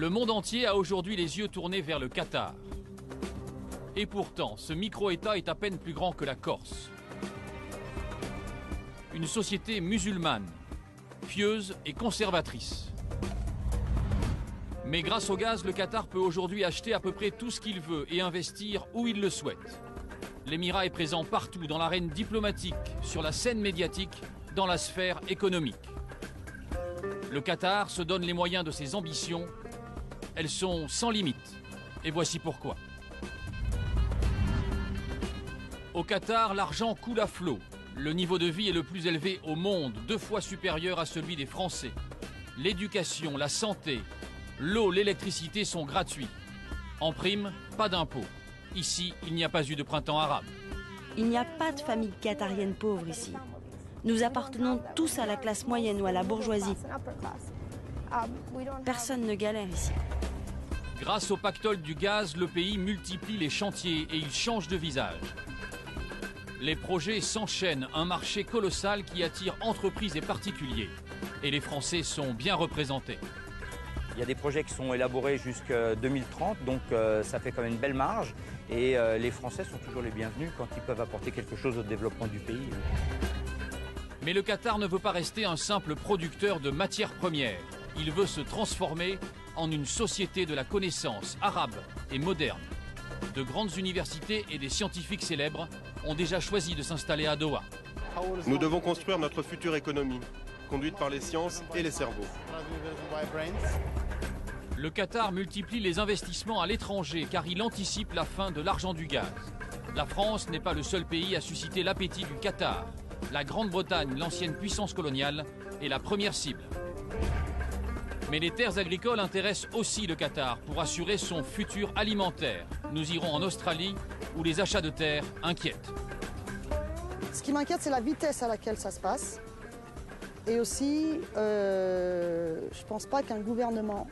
Le monde entier a aujourd'hui les yeux tournés vers le Qatar. Et pourtant, ce micro-État est à peine plus grand que la Corse. Une société musulmane, pieuse et conservatrice. Mais grâce au gaz, le Qatar peut aujourd'hui acheter à peu près tout ce qu'il veut et investir où il le souhaite. L'Émirat est présent partout dans l'arène diplomatique, sur la scène médiatique, dans la sphère économique. Le Qatar se donne les moyens de ses ambitions. Elles sont sans limite. Et voici pourquoi. Au Qatar, l'argent coule à flot. Le niveau de vie est le plus élevé au monde, 2 fois supérieur à celui des Français. L'éducation, la santé, l'eau, l'électricité sont gratuits. En prime, pas d'impôts. Ici, il n'y a pas eu de printemps arabe. Il n'y a pas de famille qatarienne pauvre ici. Nous appartenons tous à la classe moyenne ou à la bourgeoisie. Personne ne galère ici. Grâce au pactole du gaz, le pays multiplie les chantiers et il change de visage. Les projets s'enchaînent, un marché colossal qui attire entreprises et particuliers. Et les Français sont bien représentés. Il y a des projets qui sont élaborés jusqu'à 2030, donc ça fait quand même une belle marge. Et les Français sont toujours les bienvenus quand ils peuvent apporter quelque chose au développement du pays. Mais le Qatar ne veut pas rester un simple producteur de matières premières. Il veut se transformer en une société de la connaissance arabe et moderne. De grandes universités et des scientifiques célèbres ont déjà choisi de s'installer à Doha. Nous devons construire notre future économie, conduite par les sciences et les cerveaux. Le Qatar multiplie les investissements à l'étranger car il anticipe la fin de l'argent du gaz. La France n'est pas le seul pays à susciter l'appétit du Qatar. La Grande-Bretagne, l'ancienne puissance coloniale, est la première cible. Mais les terres agricoles intéressent aussi le Qatar pour assurer son futur alimentaire. Nous irons en Australie où les achats de terres inquiètent. Ce qui m'inquiète, c'est la vitesse à laquelle ça se passe. Et aussi, je ne pense pas qu'un gouvernement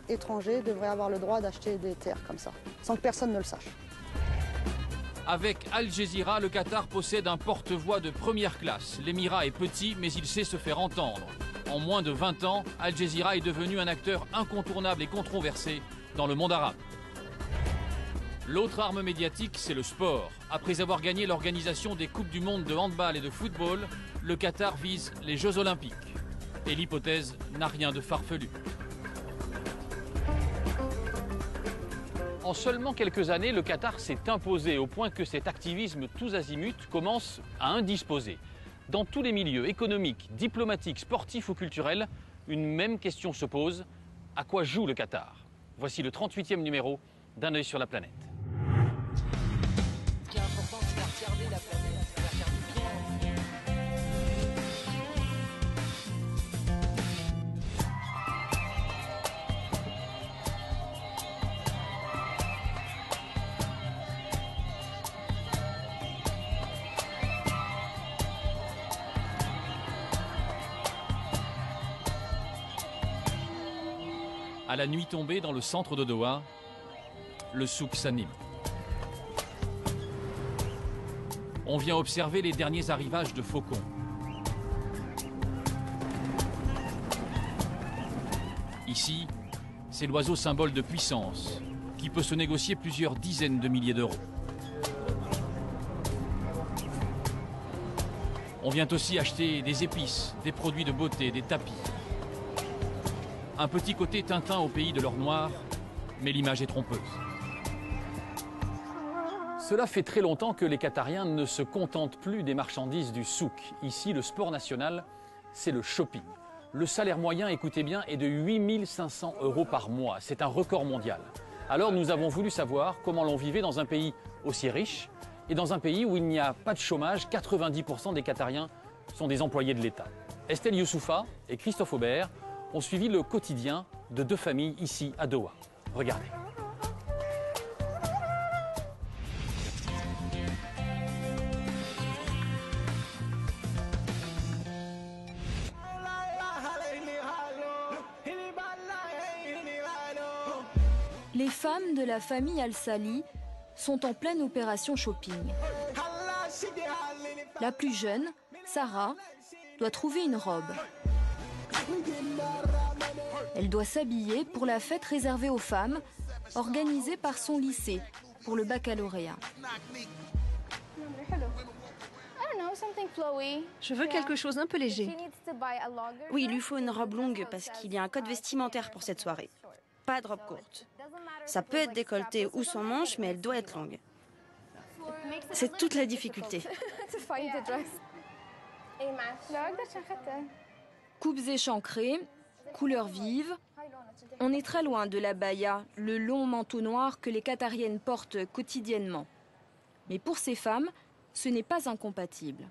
étranger devrait avoir le droit d'acheter des terres comme ça, sans que personne ne le sache. Avec Al Jazeera, le Qatar possède un porte-voix de première classe. L'Émirat est petit, mais il sait se faire entendre. En moins de 20 ans, Al Jazeera est devenu un acteur incontournable et controversé dans le monde arabe. L'autre arme médiatique, c'est le sport. Après avoir gagné l'organisation des Coupes du Monde de handball et de football, le Qatar vise les Jeux Olympiques. Et l'hypothèse n'a rien de farfelu. En seulement quelques années, le Qatar s'est imposé au point que cet activisme tous azimuts commence à indisposer. Dans tous les milieux économiques, diplomatiques, sportifs ou culturels, une même question se pose. À quoi joue le Qatar? Voici le 38e numéro d'Un œil sur la planète. Ce qui est important, c'est de regarder la planète, de la regarder bien. À la nuit tombée dans le centre de Doha, le souk s'anime. On vient observer les derniers arrivages de faucons. Ici, c'est l'oiseau symbole de puissance, qui peut se négocier plusieurs dizaines de milliers d'euros. On vient aussi acheter des épices, des produits de beauté, des tapis. Un petit côté Tintin au pays de l'or noir, mais l'image est trompeuse. Cela fait très longtemps que les Qatariens ne se contentent plus des marchandises du souk. Ici, le sport national, c'est le shopping. Le salaire moyen, écoutez bien, est de 8 500 € par mois. C'est un record mondial. Alors nous avons voulu savoir comment l'on vivait dans un pays aussi riche et dans un pays où il n'y a pas de chômage. 90% des Qatariens sont des employés de l'État. Estelle Youssoufa et Christophe Aubert ont suivi le quotidien de 2 familles ici à Doha. Regardez. Les femmes de la famille Al-Sali sont en pleine opération shopping. La plus jeune, Sarah, doit trouver une robe. Elle doit s'habiller pour la fête réservée aux femmes, organisée par son lycée pour le baccalauréat. Je veux quelque chose d'un peu léger. Oui, il lui faut une robe longue parce qu'il y a un code vestimentaire pour cette soirée. Pas de robe courte. Ça peut être décolleté ou sans manche, mais elle doit être longue. C'est toute la difficulté. Coupes échancrées, couleurs vives. On est très loin de l'abaya, le long manteau noir que les qatariennes portent quotidiennement. Mais pour ces femmes, ce n'est pas incompatible.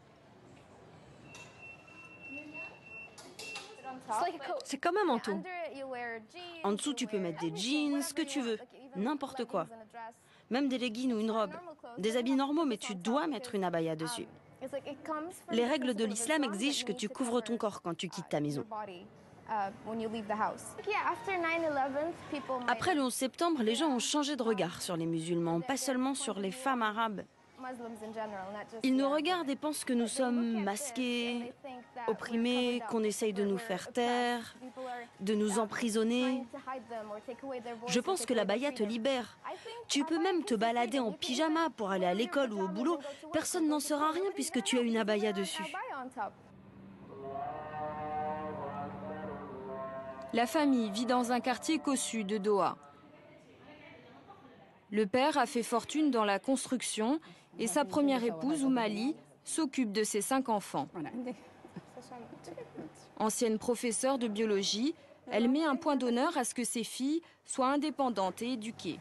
C'est comme un manteau. En dessous, tu peux mettre des jeans, ce que tu veux, n'importe quoi. Même des leggings ou une robe. Des habits normaux, mais tu dois mettre une abaya dessus. Les règles de l'islam exigent que tu couvres ton corps quand tu quittes ta maison. Après le 11 septembre, les gens ont changé de regard sur les musulmans, pas seulement sur les femmes arabes. Ils nous regardent et pensent que nous sommes masqués, opprimés, qu'on essaye de nous faire taire, de nous emprisonner. Je pense que l'abaya te libère. Tu peux même te balader en pyjama pour aller à l'école ou au boulot. Personne n'en saura rien puisque tu as une abaya dessus. La famille vit dans un quartier cossu de Doha. Le père a fait fortune dans la construction et sa première épouse, Oumali, s'occupe de ses 5 enfants. Ancienne professeure de biologie, elle met un point d'honneur à ce que ses filles soient indépendantes et éduquées.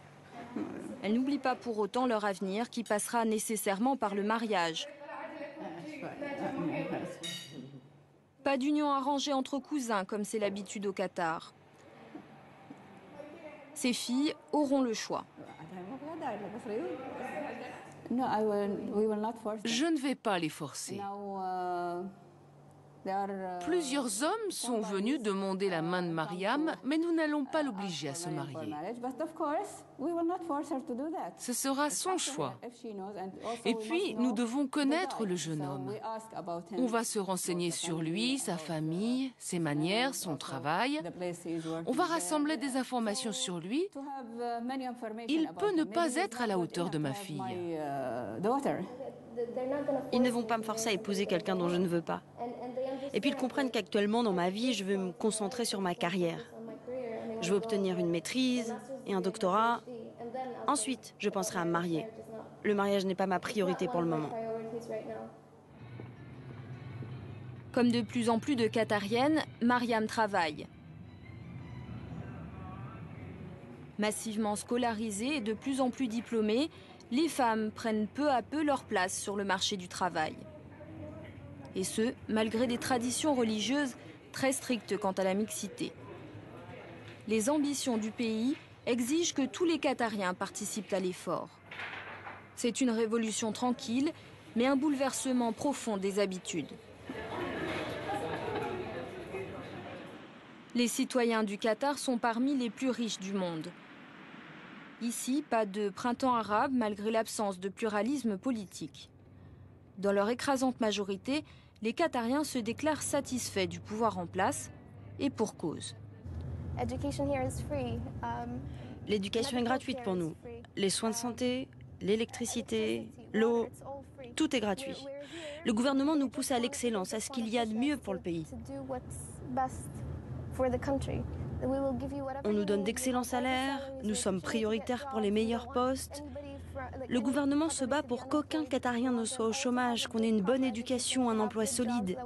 Elle n'oublie pas pour autant leur avenir qui passera nécessairement par le mariage. Pas d'union arrangée entre cousins comme c'est l'habitude au Qatar. Ces filles auront le choix. Je ne vais pas les forcer. Plusieurs hommes sont venus demander la main de Mariam, mais nous n'allons pas l'obliger à se marier. Ce sera son choix. Et puis, nous devons connaître le jeune homme. On va se renseigner sur lui, sa famille, ses manières, son travail. On va rassembler des informations sur lui. Il peut ne pas être à la hauteur de ma fille. Ils ne vont pas me forcer à épouser quelqu'un dont je ne veux pas. Et puis ils comprennent qu'actuellement dans ma vie, je veux me concentrer sur ma carrière. Je veux obtenir une maîtrise et un doctorat. Ensuite, je penserai à me marier. Le mariage n'est pas ma priorité pour le moment. Comme de plus en plus de Qatariennes, Mariam travaille. Massivement scolarisée et de plus en plus diplômée, les femmes prennent peu à peu leur place sur le marché du travail. Et ce, malgré des traditions religieuses très strictes quant à la mixité. Les ambitions du pays exigent que tous les Qatariens participent à l'effort. C'est une révolution tranquille, mais un bouleversement profond des habitudes. Les citoyens du Qatar sont parmi les plus riches du monde. Ici, pas de printemps arabe malgré l'absence de pluralisme politique. Dans leur écrasante majorité, les Qatariens se déclarent satisfaits du pouvoir en place et pour cause. L'éducation est gratuite pour nous. Les soins de santé, l'électricité, l'eau, tout est gratuit. Le gouvernement nous pousse à l'excellence, à ce qu'il y a de mieux pour le pays. On nous donne d'excellents salaires, nous sommes prioritaires pour les meilleurs postes. Le gouvernement se bat pour qu'aucun Qatarien ne soit au chômage, qu'on ait une bonne éducation, un emploi solide.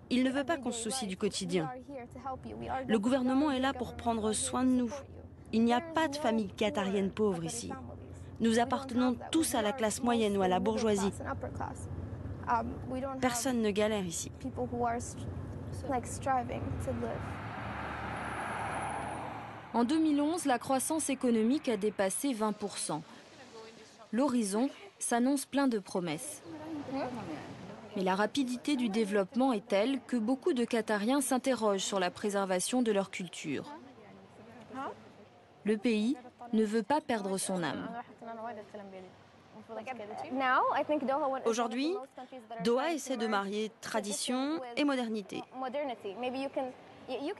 Il ne veut pas qu'on se soucie du quotidien. Le gouvernement est là pour prendre soin de nous. Il n'y a pas de famille qatarienne pauvre ici. Nous appartenons tous à la classe moyenne ou à la bourgeoisie. Personne ne galère ici. En 2011, la croissance économique a dépassé 20%. L'horizon s'annonce plein de promesses. Mais la rapidité du développement est telle que beaucoup de Qatariens s'interrogent sur la préservation de leur culture. Le pays ne veut pas perdre son âme. Aujourd'hui, Doha essaie de marier tradition et modernité.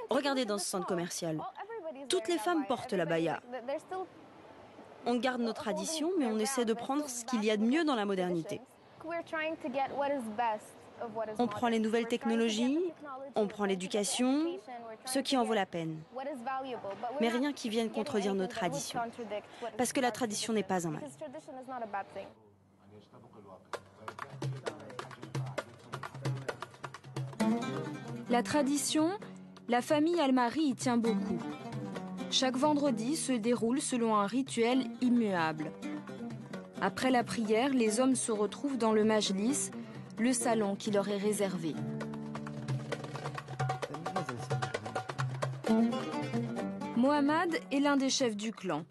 Regardez dans ce centre commercial. Toutes les femmes portent la baya. On garde nos traditions, mais on essaie de prendre ce qu'il y a de mieux dans la modernité. On prend les nouvelles technologies, on prend l'éducation, ce qui en vaut la peine. Mais rien qui vienne contredire nos traditions. Parce que la tradition n'est pas un mal. La tradition, la famille Al-Mahri y tient beaucoup. Chaque vendredi se déroule selon un rituel immuable. Après la prière, les hommes se retrouvent dans le majlis, le salon qui leur est réservé. Mohamed est l'un des chefs du clan.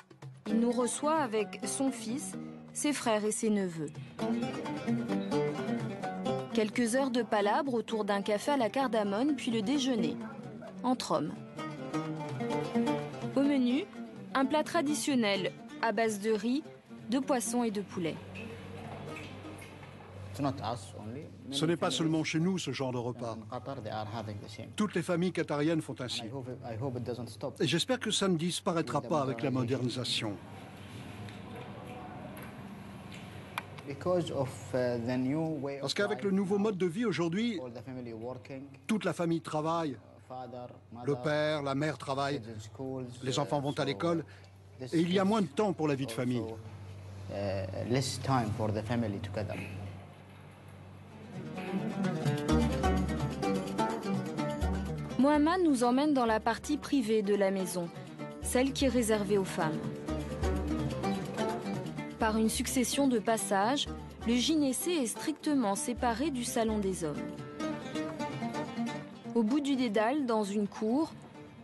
Il nous reçoit avec son fils, ses frères et ses neveux. Quelques heures de palabres autour d'un café à la cardamone, puis le déjeuner, entre hommes. Au menu, un plat traditionnel à base de riz, de poisson et de poulet. Ce n'est pas seulement chez nous ce genre de repas. Toutes les familles qatariennes font ainsi. Et j'espère que ça ne disparaîtra pas avec la modernisation. Parce qu'avec le nouveau mode de vie aujourd'hui, toute la famille travaille. Le père, la mère travaillent, les enfants vont à l'école, et il y a moins de temps pour la vie de famille. Mohamed nous emmène dans la partie privée de la maison, celle qui est réservée aux femmes. Par une succession de passages, le gynécée est strictement séparé du salon des hommes. Au bout du dédale, dans une cour,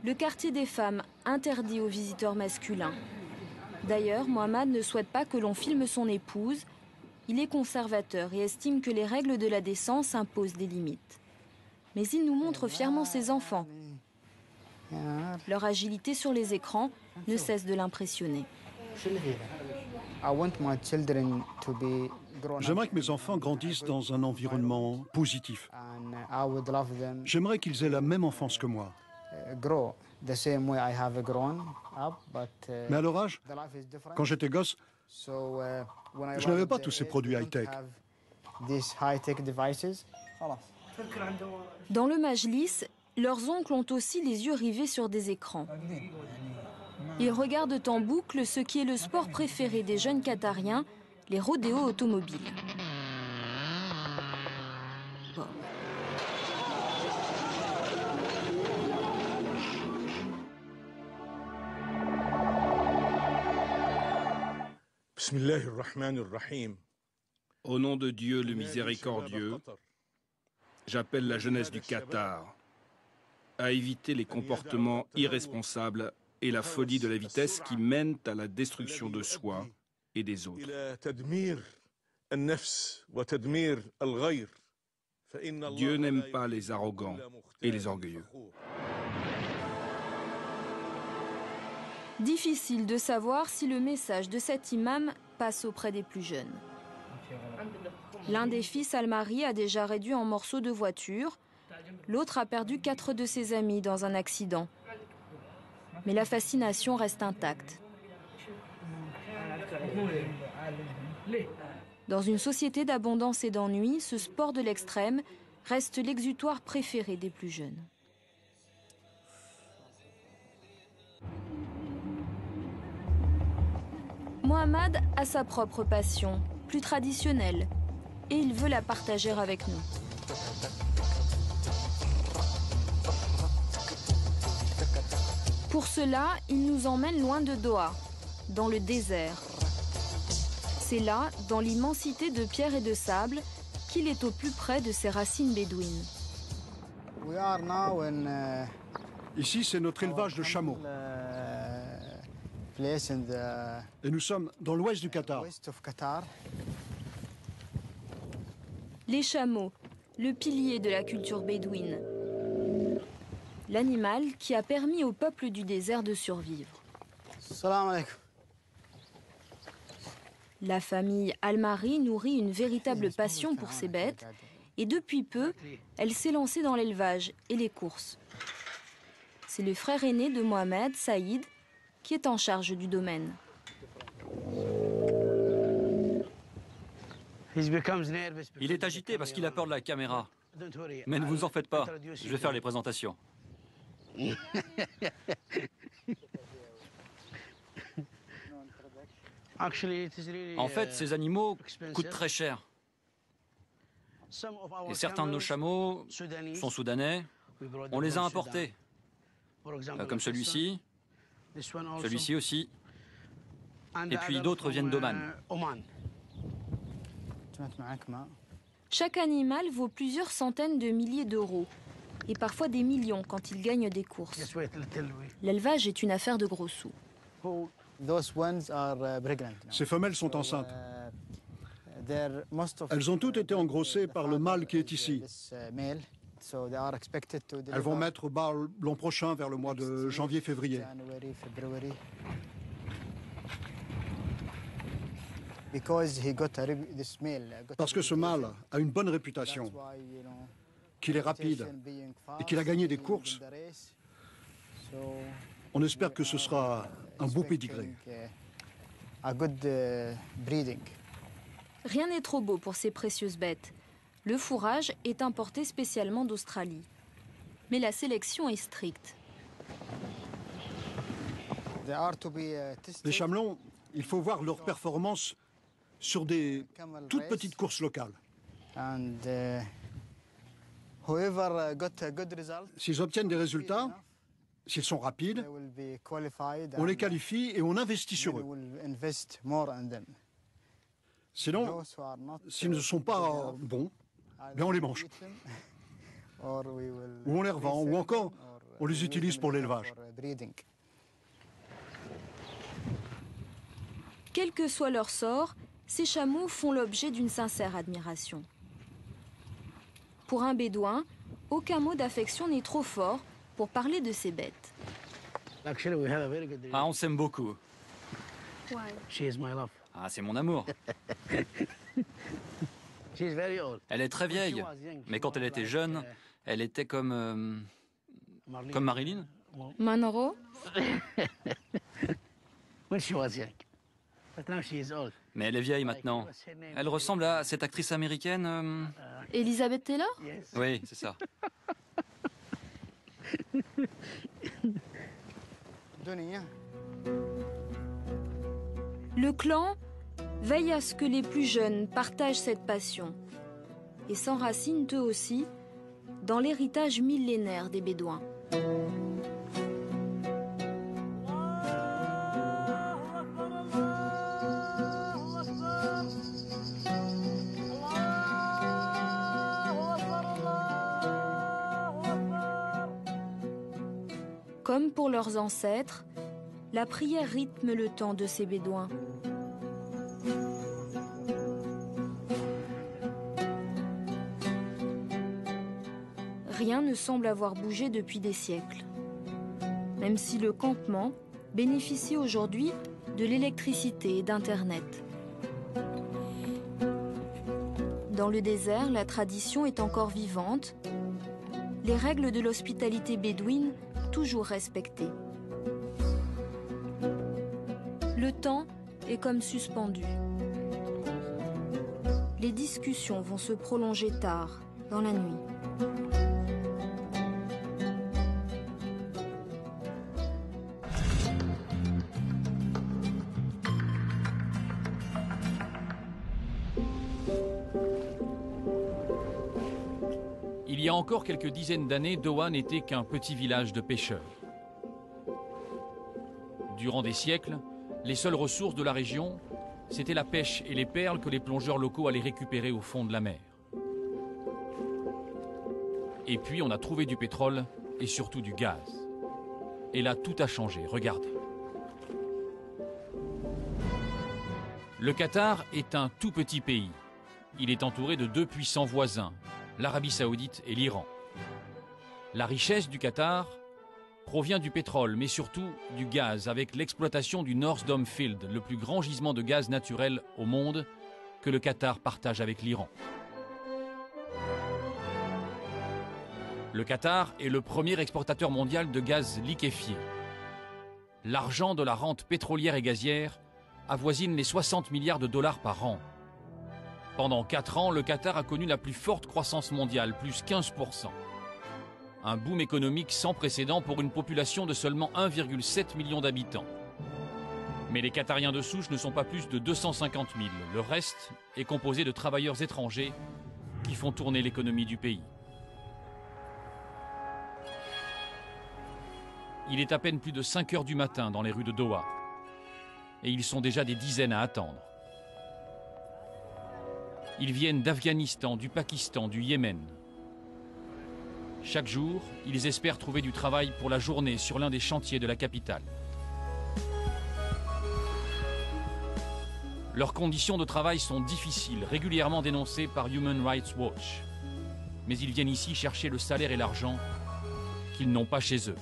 le quartier des femmes interdit aux visiteurs masculins. D'ailleurs, Mohamed ne souhaite pas que l'on filme son épouse. Il est conservateur et estime que les règles de la décence imposent des limites. Mais il nous montre fièrement ses enfants. Leur agilité sur les écrans ne cesse de l'impressionner. J'aimerais que mes enfants grandissent dans un environnement positif. J'aimerais qu'ils aient la même enfance que moi. Mais à leur âge, quand j'étais gosse, je n'avais pas tous ces produits high-tech. Dans le majlis, leurs oncles ont aussi les yeux rivés sur des écrans. Ils regardent en boucle ce qui est le sport préféré des jeunes Qatariens, les rodéos automobiles. Au nom de Dieu le miséricordieux, j'appelle la jeunesse du Qatar à éviter les comportements irresponsables et la folie de la vitesse qui mènent à la destruction de soi et des autres. Dieu n'aime pas les arrogants et les orgueilleux. Difficile de savoir si le message de cet imam passe auprès des plus jeunes. L'un des fils Al-Mahri a déjà réduit en morceaux de voiture. L'autre a perdu 4 de ses amis dans un accident. Mais la fascination reste intacte. Dans une société d'abondance et d'ennui, ce sport de l'extrême reste l'exutoire préféré des plus jeunes. Mohamed a sa propre passion, plus traditionnelle, et il veut la partager avec nous. Pour cela, il nous emmène loin de Doha, dans le désert. C'est là, dans l'immensité de pierre et de sable, qu'il est au plus près de ses racines bédouines. Ici, c'est notre élevage de chameaux. Et nous sommes dans l'ouest du Qatar. Les chameaux, le pilier de la culture bédouine. L'animal qui a permis au peuple du désert de survivre. La famille Al-Mari nourrit une véritable passion pour ses bêtes et depuis peu, elle s'est lancée dans l'élevage et les courses. C'est le frère aîné de Mohamed, Saïd, qui est en charge du domaine. Il est agité parce qu'il a peur de la caméra. Mais ne vous en faites pas, je vais faire les présentations. En fait, ces animaux coûtent très cher. Et certains de nos chameaux sont soudanais. On les a importés. Comme celui-ci, celui-ci aussi. Et puis d'autres viennent d'Oman. Chaque animal vaut plusieurs centaines de milliers d'euros. Et parfois des millions quand il gagne des courses. L'élevage est une affaire de gros sous. Ces femelles sont enceintes. Elles ont toutes été engrossées par le mâle qui est ici. Elles vont mettre bas l'an prochain, vers le mois de janvier-février. Parce que ce mâle a une bonne réputation, qu'il est rapide et qu'il a gagné des courses, on espère que ce sera un beau pédigré. Rien n'est trop beau pour ces précieuses bêtes. Le fourrage est importé spécialement d'Australie. Mais la sélection est stricte. Les chamelons, il faut voir leur performance sur des toutes petites courses locales. S'ils obtiennent des résultats, s'ils sont rapides, on les qualifie et on investit sur eux. Sinon, s'ils ne sont pas bons, bien on les mange. Ou on les revend, ou encore on les utilise pour l'élevage. Quel que soit leur sort, ces chameaux font l'objet d'une sincère admiration. Pour un bédouin, aucun mot d'affection n'est trop fort pour parler de ses bêtes. Ah, on s'aime beaucoup. Ah, c'est mon amour. Elle est très vieille, mais quand elle était jeune, elle était comme Marilyn. Monroe. Mais elle est vieille maintenant. Elle ressemble à cette actrice américaine. Elizabeth Taylor? Oui, c'est ça. Le clan veille à ce que les plus jeunes partagent cette passion et s'enracinent eux aussi dans l'héritage millénaire des Bédouins. Comme pour leurs ancêtres, la prière rythme le temps de ces Bédouins. Rien ne semble avoir bougé depuis des siècles. Même si le campement bénéficie aujourd'hui de l'électricité et d'Internet. Dans le désert, la tradition est encore vivante. Les règles de l'hospitalité bédouine toujours respectées. Le temps est comme suspendu. Les discussions vont se prolonger tard, dans la nuit. Il y a encore quelques dizaines d'années, Doha n'était qu'un petit village de pêcheurs. Durant des siècles, les seules ressources de la région, c'était la pêche et les perles que les plongeurs locaux allaient récupérer au fond de la mer. Et puis on a trouvé du pétrole et surtout du gaz. Et là, tout a changé, regardez. Le Qatar est un tout petit pays. Il est entouré de deux puissants voisins, l'Arabie Saoudite et l'Iran. La richesse du Qatar, provient du pétrole, mais surtout du gaz, avec l'exploitation du North Dome Field, le plus grand gisement de gaz naturel au monde, que le Qatar partage avec l'Iran. Le Qatar est le premier exportateur mondial de gaz liquéfié. L'argent de la rente pétrolière et gazière avoisine les 60 milliards de dollars par an. Pendant 4 ans, le Qatar a connu la plus forte croissance mondiale, plus 15%. Un boom économique sans précédent pour une population de seulement 1,7 million d'habitants. Mais les Qatariens de souche ne sont pas plus de 250 000. Le reste est composé de travailleurs étrangers qui font tourner l'économie du pays. Il est à peine plus de 5 heures du matin dans les rues de Doha. Et ils sont déjà des dizaines à attendre. Ils viennent d'Afghanistan, du Pakistan, du Yémen. Chaque jour, ils espèrent trouver du travail pour la journée sur l'un des chantiers de la capitale. Leurs conditions de travail sont difficiles, régulièrement dénoncées par Human Rights Watch. Mais ils viennent ici chercher le salaire et l'argent qu'ils n'ont pas chez eux.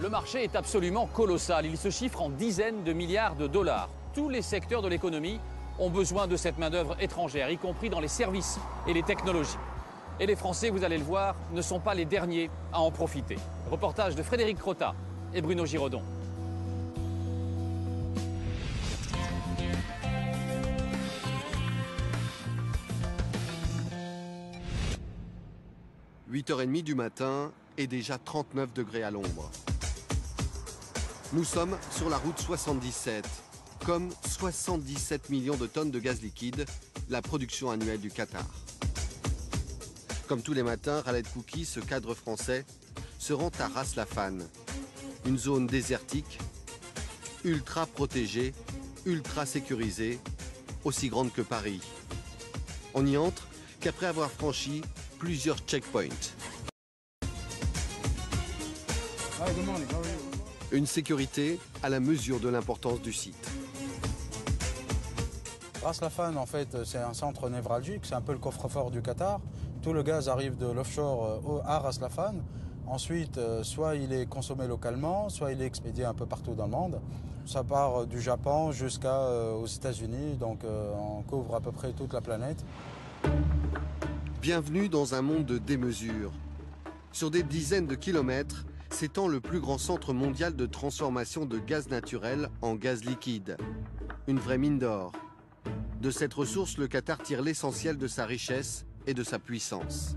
Le marché est absolument colossal. Il se chiffre en dizaines de milliards de dollars. Tous les secteurs de l'économie ont besoin de cette main-d'œuvre étrangère, y compris dans les services et les technologies. Et les Français, vous allez le voir, ne sont pas les derniers à en profiter. Reportage de Frédéric Crotta et Bruno Giraudon. « 8h30 du matin et déjà 39 degrés à l'ombre. Nous sommes sur la route 77, comme 77 millions de tonnes de gaz liquide, la production annuelle du Qatar. Comme tous les matins, Khaled Kouki, ce cadre français, se rend à Ras Laffan, une zone désertique, ultra protégée, ultra sécurisée, aussi grande que Paris. On n'y entre qu'après avoir franchi plusieurs checkpoints. Une sécurité à la mesure de l'importance du site. Ras Laffan, en fait, c'est un centre névralgique, c'est un peu le coffre-fort du Qatar. Tout le gaz arrive de l'offshore à Ras Laffan. Ensuite, soit il est consommé localement, soit il est expédié un peu partout dans le monde. Ça part du Japon jusqu'aux États-Unis, donc on couvre à peu près toute la planète. Bienvenue dans un monde de démesure. Sur des dizaines de kilomètres, s'étend le plus grand centre mondial de transformation de gaz naturel en gaz liquide. Une vraie mine d'or. De cette ressource, le Qatar tire l'essentiel de sa richesse et de sa puissance.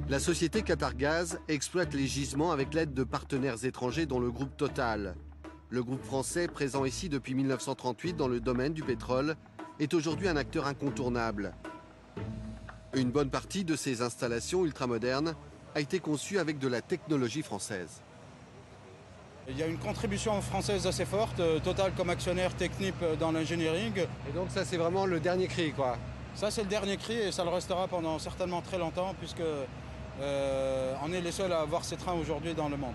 La société Qatar Gaz exploite les gisements avec l'aide de partenaires étrangers dont le groupe Total. Le groupe français, présent ici depuis 1938 dans le domaine du pétrole, est aujourd'hui un acteur incontournable. Une bonne partie de ces installations ultramodernes a été conçue avec de la technologie française. Il y a une contribution française assez forte, Total comme actionnaire, Technip dans l'engineering. Et donc ça c'est vraiment le dernier cri quoi? Ça c'est le dernier cri et ça le restera pendant certainement très longtemps puisque on est les seuls à avoir ces trains aujourd'hui dans le monde.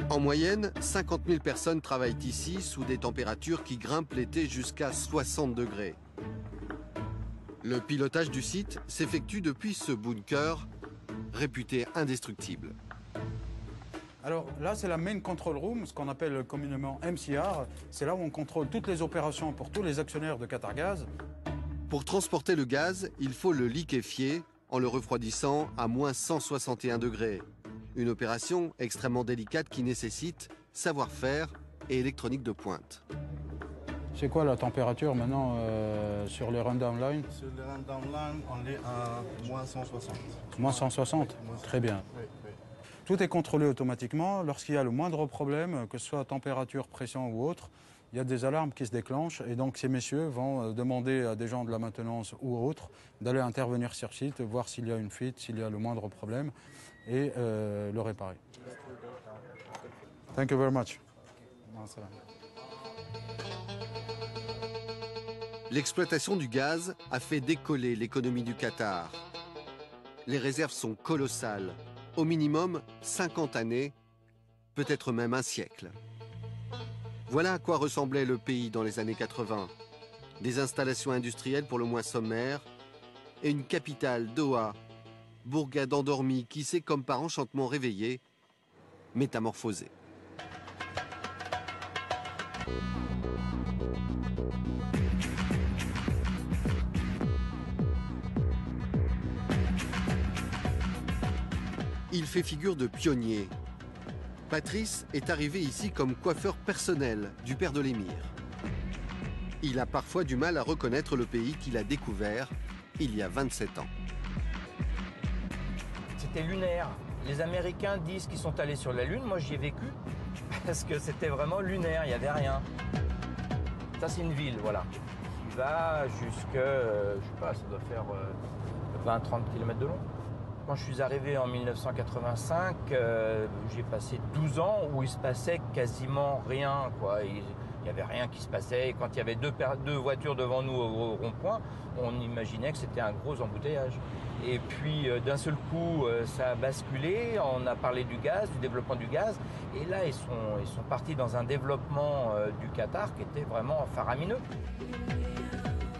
En moyenne, 50 000 personnes travaillent ici sous des températures qui grimpent l'été jusqu'à 60 degrés. Le pilotage du site s'effectue depuis ce bunker, réputé indestructible. Alors là, c'est la Main Control Room, ce qu'on appelle communément MCR. C'est là où on contrôle toutes les opérations pour tous les actionnaires de Qatar Gaz. Pour transporter le gaz, il faut le liquéfier en le refroidissant à moins 161 degrés. Une opération extrêmement délicate qui nécessite savoir-faire et électronique de pointe. C'est quoi la température maintenant sur les rundown lines? Sur les rundown lines, on est à moins 160. Moins 160? Très bien. Oui, oui. Tout est contrôlé automatiquement. Lorsqu'il y a le moindre problème, que ce soit température, pression ou autre, il y a des alarmes qui se déclenchent et donc ces messieurs vont demander à des gens de la maintenance ou autres d'aller intervenir sur site, voir s'il y a une fuite, s'il y a le moindre problème et le réparer. Thank you very much. L'exploitation du gaz a fait décoller l'économie du Qatar. Les réserves sont colossales, au minimum 50 années, peut-être même un siècle. Voilà à quoi ressemblait le pays dans les années 80. Des installations industrielles pour le moins sommaires, et une capitale, Doha, bourgade endormie qui s'est comme par enchantement réveillée, métamorphosée. Il fait figure de pionnier. Patrice est arrivé ici comme coiffeur personnel du père de l'émir. Il a parfois du mal à reconnaître le pays qu'il a découvert il y a 27 ans. C'était lunaire. Les Américains disent qu'ils sont allés sur la Lune. Moi, j'y ai vécu parce que c'était vraiment lunaire, il n'y avait rien. Ça, c'est une ville, voilà. Qui va jusque, je sais pas, ça doit faire 20-30 km de long. Quand je suis arrivé en 1985, j'ai passé 12 ans où il se passait quasiment rien, quoi. Il n'y avait rien qui se passait. Et quand il y avait deux voitures devant nous au rond-point, on imaginait que c'était un gros embouteillage. Et puis d'un seul coup, ça a basculé. On a parlé du gaz, du développement du gaz. Et là, ils sont partis dans un développement du Qatar qui était vraiment faramineux.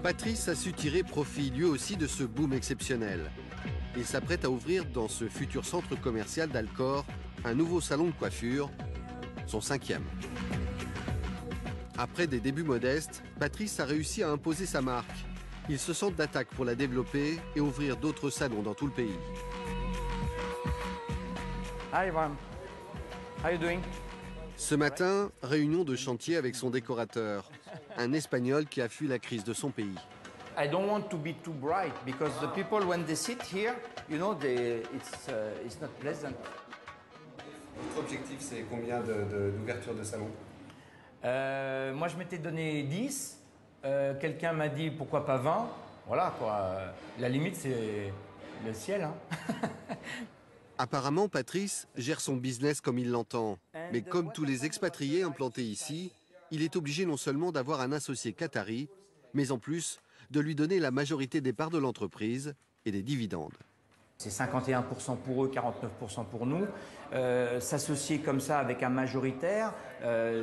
Patrice a su tirer profit lui aussi de ce boom exceptionnel. Il s'apprête à ouvrir dans ce futur centre commercial d'Alcor un nouveau salon de coiffure, son 5e. Après des débuts modestes, Patrice a réussi à imposer sa marque. Il se sent d'attaque pour la développer et ouvrir d'autres salons dans tout le pays. Hi Ivan, how are you doing? Ce matin, réunion de chantier avec son décorateur, un Espagnol qui a fui la crise de son pays. I don't want to be too bright because the people when they sit here, you know, it's not pleasant. Votre objectif, c'est combien d'ouvertures de salon? Moi, je m'étais donné 10. Quelqu'un m'a dit pourquoi pas 20. Voilà quoi. La limite, c'est le ciel. Hein. Apparemment, Patrice gère son business comme il l'entend. Mais comme tous les expatriés implantés ici, il est obligé non seulement d'avoir un associé qatari, mais en plus de lui donner la majorité des parts de l'entreprise et des dividendes. C'est 51% pour eux, 49% pour nous. S'associer comme ça avec un majoritaire,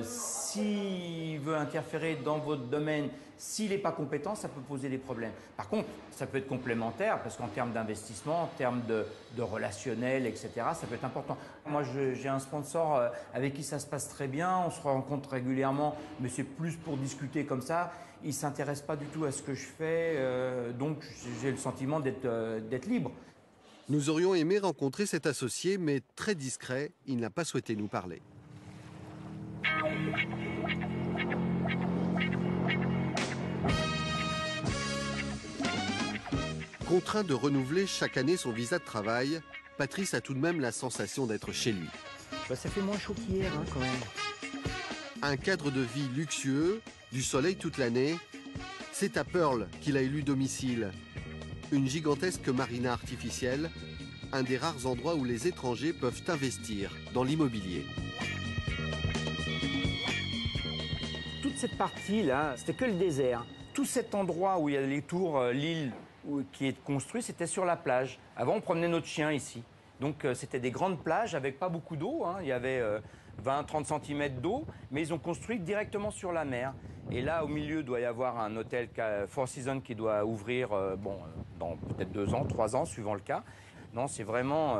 s'il veut interférer dans votre domaine, s'il n'est pas compétent, ça peut poser des problèmes. Par contre, ça peut être complémentaire parce qu'en termes d'investissement, en termes de relationnel, etc., ça peut être important. Moi, j'ai un sponsor avec qui ça se passe très bien, on se rencontre régulièrement, mais c'est plus pour discuter comme ça. Il ne s'intéresse pas du tout à ce que je fais, donc j'ai le sentiment d'être libre. Nous aurions aimé rencontrer cet associé, mais très discret, il n'a pas souhaité nous parler. Contraint de renouveler chaque année son visa de travail, Patrice a tout de même la sensation d'être chez lui. Bah, ça fait moins chaud qu'hier, hein, quand même. Un cadre de vie luxueux, du soleil toute l'année, c'est à Pearl qu'il a élu domicile. Une gigantesque marina artificielle, un des rares endroits où les étrangers peuvent investir dans l'immobilier. Toute cette partie-là, c'était que le désert. Tout cet endroit où il y a les tours, l'île qui est construite, c'était sur la plage. Avant, on promenait notre chien ici. Donc, c'était des grandes plages avec pas beaucoup d'eau. Hein. Il y avait 20-30 cm d'eau, mais ils ont construit directement sur la mer. Et là, au milieu, doit y avoir un hôtel Four Seasons qui doit ouvrir dans peut-être 2 ans, 3 ans, suivant le cas. Non, c'est vraiment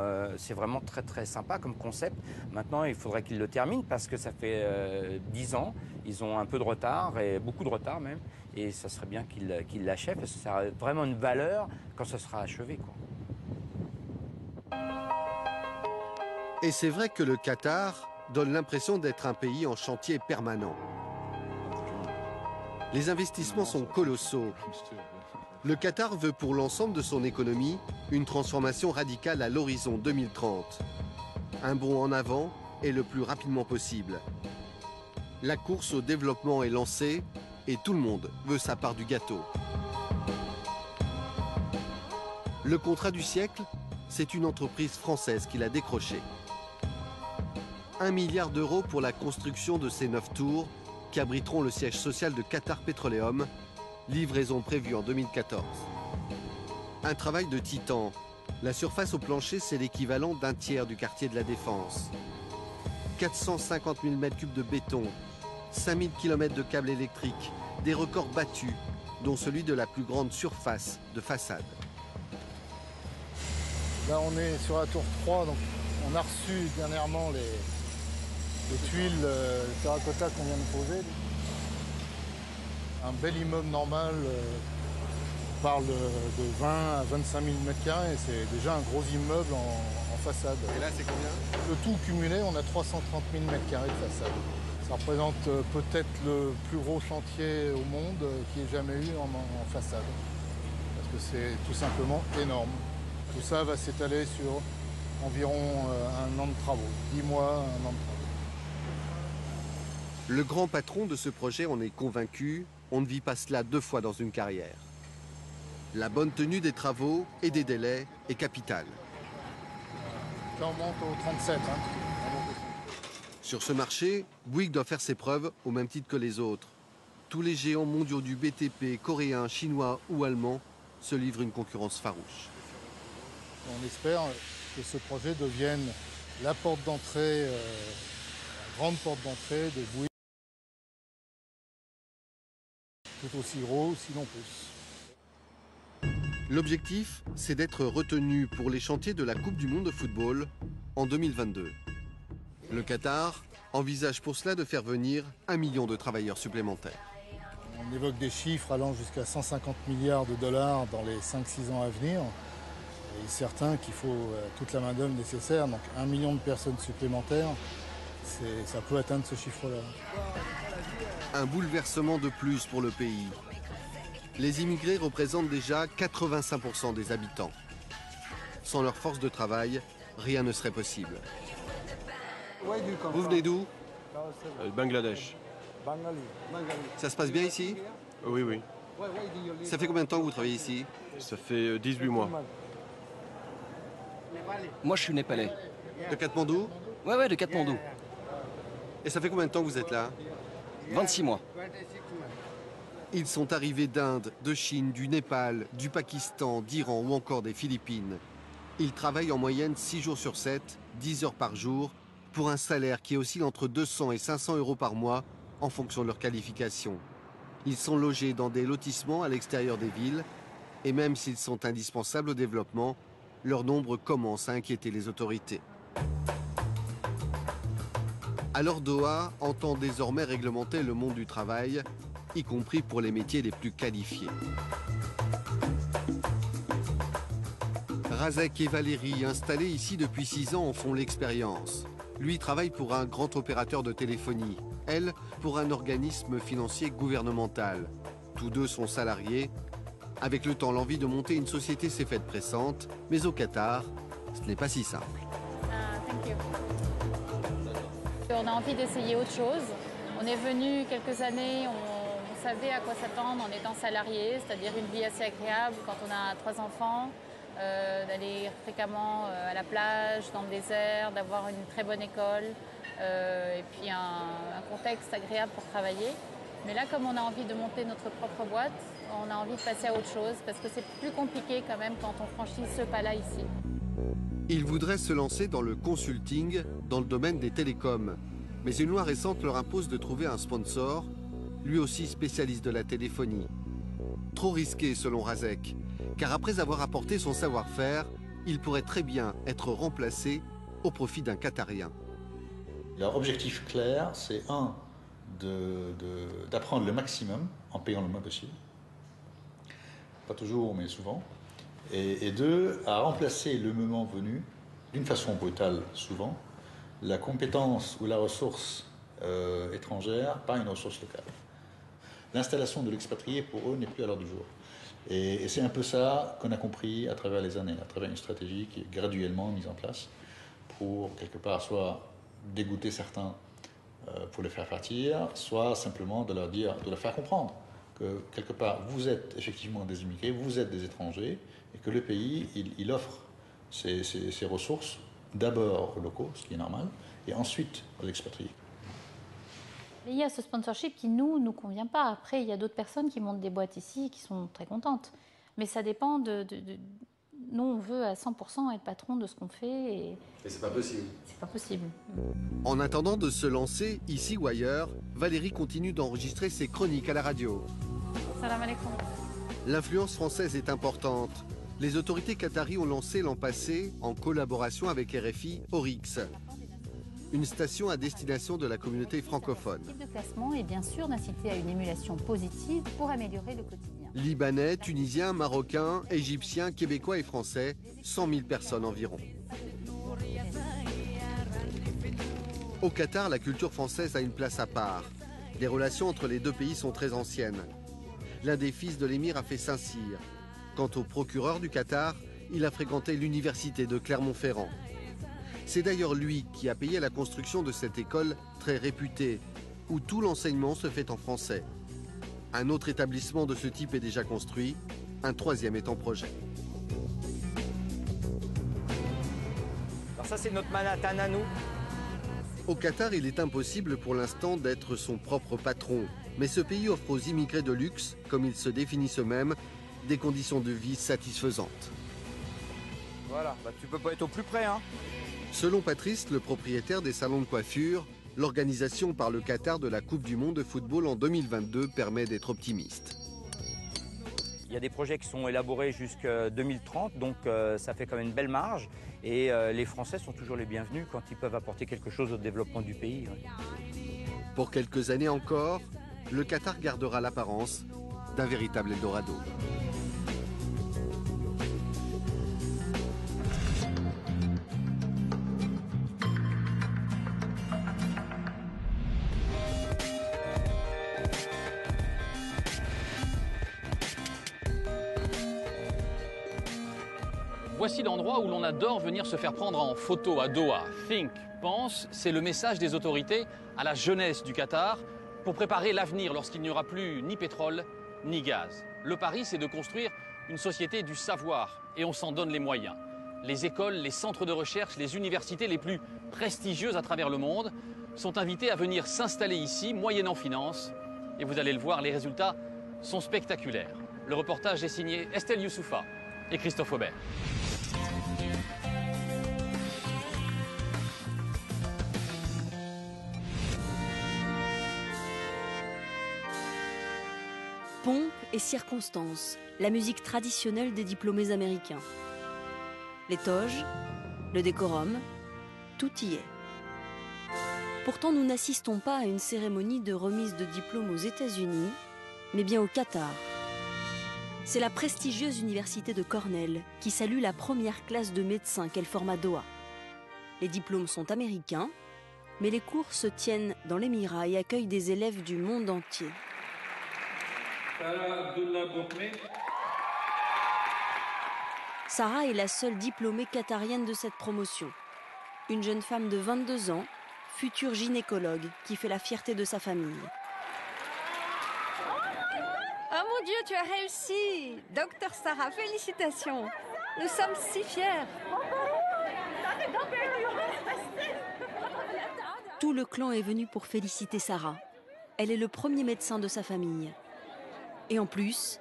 très très sympa comme concept. Maintenant, il faudrait qu'ils le terminent parce que ça fait 10 ans. Ils ont un peu de retard, et beaucoup de retard même. Et ça serait bien qu'ils l'achèvent parce que ça a vraiment une valeur quand ça sera achevé, quoi. Et c'est vrai que le Qatar donne l'impression d'être un pays en chantier permanent. Les investissements sont colossaux. Le Qatar veut pour l'ensemble de son économie une transformation radicale à l'horizon 2030. Un bond en avant et le plus rapidement possible. La course au développement est lancée et tout le monde veut sa part du gâteau. Le contrat du siècle, c'est une entreprise française qui l'a décroché. 1 milliard d'euros pour la construction de ces 9 tours qui abriteront le siège social de Qatar Petroleum, livraison prévue en 2014. Un travail de titan. La surface au plancher, c'est l'équivalent d'un tiers du quartier de la Défense. 450 000 m3 de béton, 5000 km de câbles électriques, des records battus, dont celui de la plus grande surface de façade. Là, on est sur la tour 3, donc on a reçu dernièrement les tuiles terracotta qu'on vient de poser. Un bel immeuble normal, on parle de 20 à 25 000 m², c'est déjà un gros immeuble en façade. Et là, c'est combien? Le tout cumulé, on a 330 000 m² de façade. Ça représente peut-être le plus gros chantier au monde qu'il y ait jamais eu en façade. Parce que c'est tout simplement énorme. Tout ça va s'étaler sur environ un an de travaux. 10 mois, un an de travaux. Le grand patron de ce projet en est convaincu, on ne vit pas cela 2 fois dans une carrière. La bonne tenue des travaux et des délais est capitale. Là, on monte au 37. Sur ce marché, Bouygues doit faire ses preuves au même titre que les autres. Tous les géants mondiaux du BTP, coréens, chinois ou allemands, se livrent une concurrence farouche. On espère que ce projet devienne la porte d'entrée, la grande porte d'entrée de Bouygues. Tout aussi gros, sinon plus. L'objectif, c'est d'être retenu pour les chantiers de la Coupe du Monde de football en 2022. Le Qatar envisage pour cela de faire venir 1 million de travailleurs supplémentaires. On évoque des chiffres allant jusqu'à 150 milliards de dollars dans les 5-6 ans à venir. Il est certain qu'il faut toute la main-d'œuvre nécessaire, donc 1 million de personnes supplémentaires, ça peut atteindre ce chiffre-là. Un bouleversement de plus pour le pays. Les immigrés représentent déjà 85% des habitants. Sans leur force de travail, rien ne serait possible. Vous venez d'où? Bangladesh. Ça se passe bien ici? Oui, oui. Ça fait combien de temps que vous travaillez ici? Ça fait 18 mois. Moi, je suis népalais. De Katmandou? Ouais, de Katmandou. Et ça fait combien de temps que vous êtes là? 26 mois. Ils sont arrivés d'Inde, de Chine, du Népal, du Pakistan, d'Iran ou encore des Philippines. Ils travaillent en moyenne 6 jours sur 7, 10 heures par jour, pour un salaire qui oscille entre 200 et 500 euros par mois en fonction de leur qualification. Ils sont logés dans des lotissements à l'extérieur des villes et même s'ils sont indispensables au développement, leur nombre commence à inquiéter les autorités. Alors Doha entend désormais réglementer le monde du travail, y compris pour les métiers les plus qualifiés. Razek et Valérie, installés ici depuis 6 ans, en font l'expérience. Lui travaille pour un grand opérateur de téléphonie, elle pour un organisme financier gouvernemental. Tous deux sont salariés. Avec le temps, l'envie de monter une société s'est faite pressante, mais au Qatar, ce n'est pas si simple. On a envie d'essayer autre chose. On est venu quelques années, on savait à quoi s'attendre en étant salarié, c'est-à-dire une vie assez agréable quand on a 3 enfants, d'aller fréquemment à la plage, dans le désert, d'avoir une très bonne école et puis un contexte agréable pour travailler. Mais là, comme on a envie de monter notre propre boîte, on a envie de passer à autre chose parce que c'est plus compliqué quand même quand on franchit ce pas-là ici. Ils voudraient se lancer dans le consulting dans le domaine des télécoms. Mais une loi récente leur impose de trouver un sponsor, lui aussi spécialiste de la téléphonie. Trop risqué selon Razek, car après avoir apporté son savoir-faire, il pourrait très bien être remplacé au profit d'un Qatarien. Leur objectif clair, c'est d'apprendre le maximum en payant le moins possible. Pas toujours, mais souvent. Et 2, à remplacer le moment venu, d'une façon brutale souvent, la compétence ou la ressource étrangère par une ressource locale. L'installation de l'expatrié, pour eux, n'est plus à l'ordre du jour. Et c'est un peu ça qu'on a compris à travers les années, à travers une stratégie qui est graduellement mise en place pour, quelque part, soit dégoûter certains pour les faire partir, soit simplement de leur dire, de leur faire comprendre que, quelque part, vous êtes effectivement des immigrés, vous êtes des étrangers, et que le pays, il offre ses ressources d'abord aux locaux, ce qui est normal, et ensuite aux expatriés. Il y a ce sponsorship qui nous convient pas. Après, il y a d'autres personnes qui montent des boîtes ici et qui sont très contentes. Mais ça dépend de... Nous, on veut à 100% être patron de ce qu'on fait. Et c'est pas possible. C'est pas possible. En attendant de se lancer, ici ou ailleurs, Valérie continue d'enregistrer ses chroniques à la radio. Salam alaikum. L'influence française est importante. Les autorités qataries ont lancé l'an passé, en collaboration avec RFI, Oryx, une station à destination de la communauté francophone. Le classement est bien sûr d'inciter à une émulation positive pour améliorer le quotidien. Libanais, Tunisiens, Marocains, Égyptiens, Québécois et Français, 100 000 personnes environ. Au Qatar, la culture française a une place à part. Les relations entre les deux pays sont très anciennes. L'un des fils de l'émir a fait Saint-Cyr. Quant au procureur du Qatar, il a fréquenté l'université de Clermont-Ferrand. C'est d'ailleurs lui qui a payé la construction de cette école très réputée, où tout l'enseignement se fait en français. Un autre établissement de ce type est déjà construit, un troisième est en projet. Alors ça, c'est notre Manhattan à nous. Au Qatar, il est impossible pour l'instant d'être son propre patron. Mais ce pays offre aux immigrés de luxe, comme ils se définissent eux-mêmes, des conditions de vie satisfaisantes. Voilà, tu peux pas être au plus près, hein. Selon Patrice, le propriétaire des salons de coiffure, l'organisation par le Qatar de la Coupe du Monde de football en 2022 permet d'être optimiste. Il y a des projets qui sont élaborés jusqu'à 2030, donc ça fait quand même une belle marge. Et les Français sont toujours les bienvenus quand ils peuvent apporter quelque chose au développement du pays. Pour quelques années encore, le Qatar gardera l'apparence d'un véritable Eldorado. Voici l'endroit où l'on adore venir se faire prendre en photo à Doha. Think, pense, c'est le message des autorités à la jeunesse du Qatar pour préparer l'avenir lorsqu'il n'y aura plus ni pétrole ni gaz. Le pari, c'est de construire une société du savoir et on s'en donne les moyens. Les écoles, les centres de recherche, les universités les plus prestigieuses à travers le monde sont invités à venir s'installer ici, moyennant finance. Et vous allez le voir, les résultats sont spectaculaires. Le reportage est signé Estelle Youssoufa et Christophe Aubert. Pompe et circonstances, la musique traditionnelle des diplômés américains. Les toges, le décorum, tout y est. Pourtant, nous n'assistons pas à une cérémonie de remise de diplôme aux États-Unis, mais bien au Qatar. C'est la prestigieuse université de Cornell qui salue la première classe de médecins qu'elle forme à Doha. Les diplômes sont américains, mais les cours se tiennent dans l'Émirat et accueillent des élèves du monde entier. Sarah est la seule diplômée qatarienne de cette promotion. Une jeune femme de 22 ans, future gynécologue, qui fait la fierté de sa famille. Oh mon Dieu, tu as réussi! Docteur Sarah, félicitations! Nous sommes si fiers! Tout le clan est venu pour féliciter Sarah. Elle est le premier médecin de sa famille. Et en plus,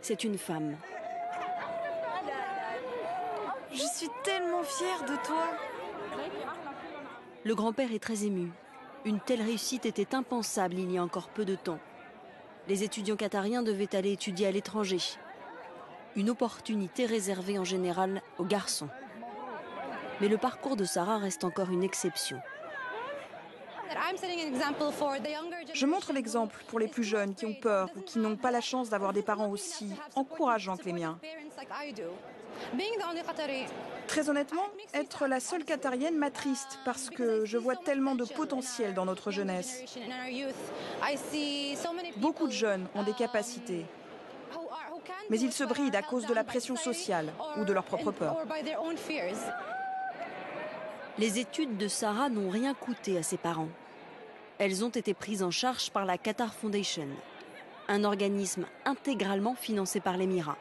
c'est une femme. Je suis tellement fière de toi! Le grand-père est très ému. Une telle réussite était impensable il y a encore peu de temps. Les étudiants qatariens devaient aller étudier à l'étranger. Une opportunité réservée en général aux garçons. Mais le parcours de Sarah reste encore une exception. Je montre l'exemple pour les plus jeunes qui ont peur ou qui n'ont pas la chance d'avoir des parents aussi encourageants que les miens. Très honnêtement, être la seule qatarienne m'attriste parce que je vois tellement de potentiel dans notre jeunesse. Beaucoup de jeunes ont des capacités, mais ils se brident à cause de la pression sociale ou de leur propre peur. Les études de Sarah n'ont rien coûté à ses parents. Elles ont été prises en charge par la Qatar Foundation, un organisme intégralement financé par l'Émirat.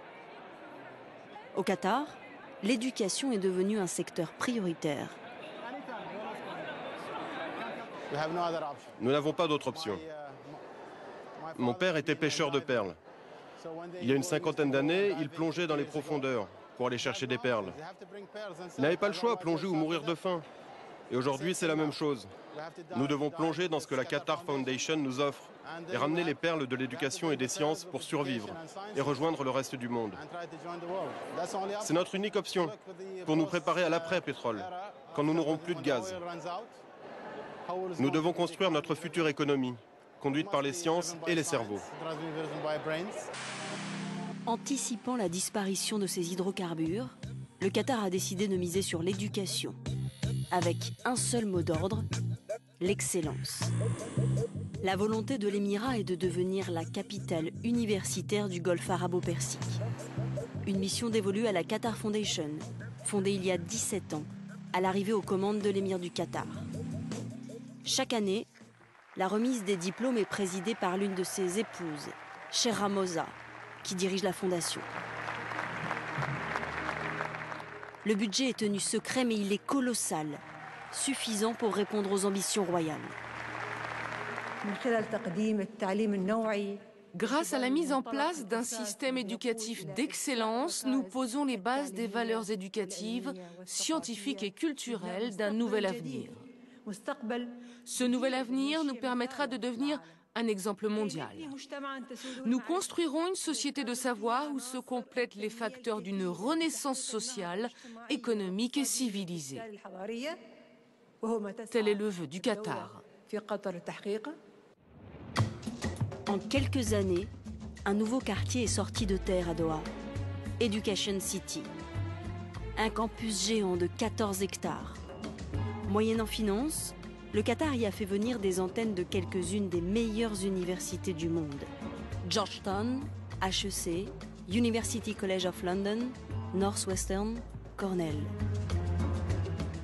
Au Qatar, l'éducation est devenue un secteur prioritaire. Nous n'avons pas d'autre option. Mon père était pêcheur de perles. Il y a une cinquantaine d'années, il plongeait dans les profondeurs pour aller chercher des perles. Il n'avait pas le choix, plonger ou mourir de faim. Et aujourd'hui, c'est la même chose. Nous devons plonger dans ce que la Qatar Foundation nous offre et ramener les perles de l'éducation et des sciences pour survivre et rejoindre le reste du monde. C'est notre unique option pour nous préparer à l'après-pétrole, quand nous n'aurons plus de gaz. Nous devons construire notre future économie, conduite par les sciences et les cerveaux. Anticipant la disparition de ces hydrocarbures, le Qatar a décidé de miser sur l'éducation, avec un seul mot d'ordre, l'excellence. La volonté de l'Émirat est de devenir la capitale universitaire du Golfe arabo-persique. Une mission dévolue à la Qatar Foundation, fondée il y a 17 ans, à l'arrivée aux commandes de l'émir du Qatar. Chaque année, la remise des diplômes est présidée par l'une de ses épouses, Chera Moza, qui dirige la fondation. Le budget est tenu secret, mais il est colossal, suffisant pour répondre aux ambitions royales. Grâce à la mise en place d'un système éducatif d'excellence, nous posons les bases des valeurs éducatives, scientifiques et culturelles d'un nouvel avenir. Ce nouvel avenir nous permettra de devenir un exemple mondial. Nous construirons une société de savoir où se complètent les facteurs d'une renaissance sociale, économique et civilisée. Tel est le vœu du Qatar. En quelques années, un nouveau quartier est sorti de terre à Doha, Education City. Un campus géant de 14 hectares. Moyennant finance, le Qatar y a fait venir des antennes de quelques-unes des meilleures universités du monde. Georgetown, HEC, University College of London, Northwestern, Cornell.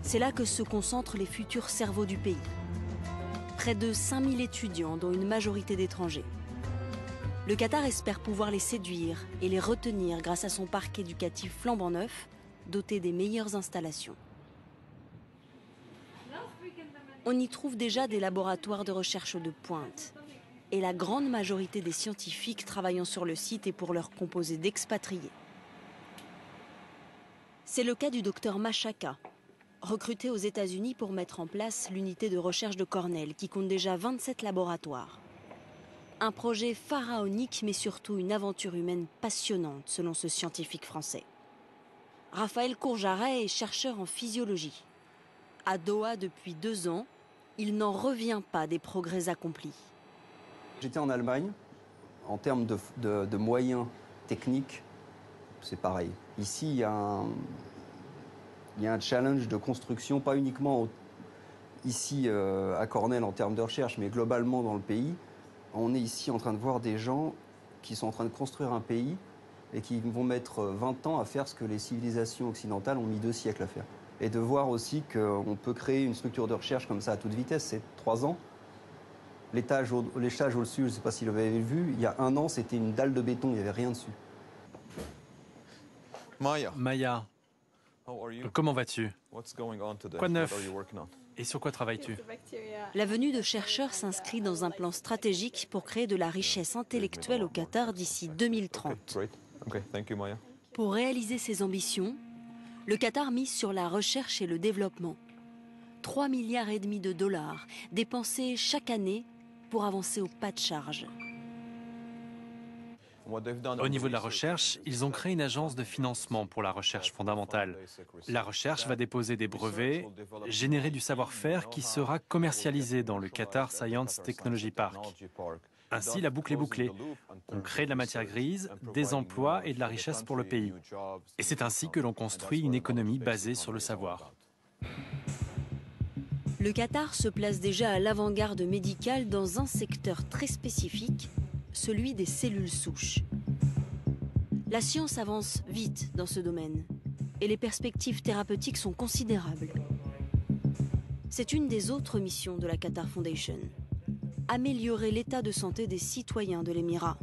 C'est là que se concentrent les futurs cerveaux du pays. Près de 5000 étudiants, dont une majorité d'étrangers. Le Qatar espère pouvoir les séduire et les retenir grâce à son parc éducatif flambant neuf, doté des meilleures installations. On y trouve déjà des laboratoires de recherche de pointe. Et la grande majorité des scientifiques travaillant sur le site est pour leur composé d'expatriés. C'est le cas du docteur Machaka, recruté aux États-Unis pour mettre en place l'unité de recherche de Cornell, qui compte déjà 27 laboratoires. Un projet pharaonique, mais surtout une aventure humaine passionnante, selon ce scientifique français. Raphaël Courjaret est chercheur en physiologie. À Doha depuis 2 ans, il n'en revient pas des progrès accomplis. J'étais en Allemagne. En termes de moyens techniques, c'est pareil. Ici, il y a un challenge de construction, pas uniquement ici à Cornell en termes de recherche, mais globalement dans le pays. On est ici en train de voir des gens qui sont en train de construire un pays et qui vont mettre 20 ans à faire ce que les civilisations occidentales ont mis 2 siècles à faire. Et de voir aussi qu'on peut créer une structure de recherche comme ça à toute vitesse, c'est 3 ans. L'étage au-dessus, je ne sais pas si vous l'avez vu, il y a 1 an, c'était une dalle de béton, il n'y avait rien dessus. Maya, comment vas-tu? Quoi de neuf? Et sur quoi travailles-tu? La venue de chercheurs s'inscrit dans un plan stratégique pour créer de la richesse intellectuelle au Qatar d'ici 2030. Pour réaliser ses ambitions, le Qatar mise sur la recherche et le développement. 3,5 milliards de dollars dépensés chaque année pour avancer au pas de charge. Au niveau de la recherche, ils ont créé une agence de financement pour la recherche fondamentale. La recherche va déposer des brevets, générer du savoir-faire qui sera commercialisé dans le Qatar Science Technology Park. Ainsi, la boucle est bouclée. On crée de la matière grise, des emplois et de la richesse pour le pays. Et c'est ainsi que l'on construit une économie basée sur le savoir. Le Qatar se place déjà à l'avant-garde médicale dans un secteur très spécifique, celui des cellules souches. La science avance vite dans ce domaine et les perspectives thérapeutiques sont considérables. C'est une des autres missions de la Qatar Foundation. Améliorer l'état de santé des citoyens de l'Émirat.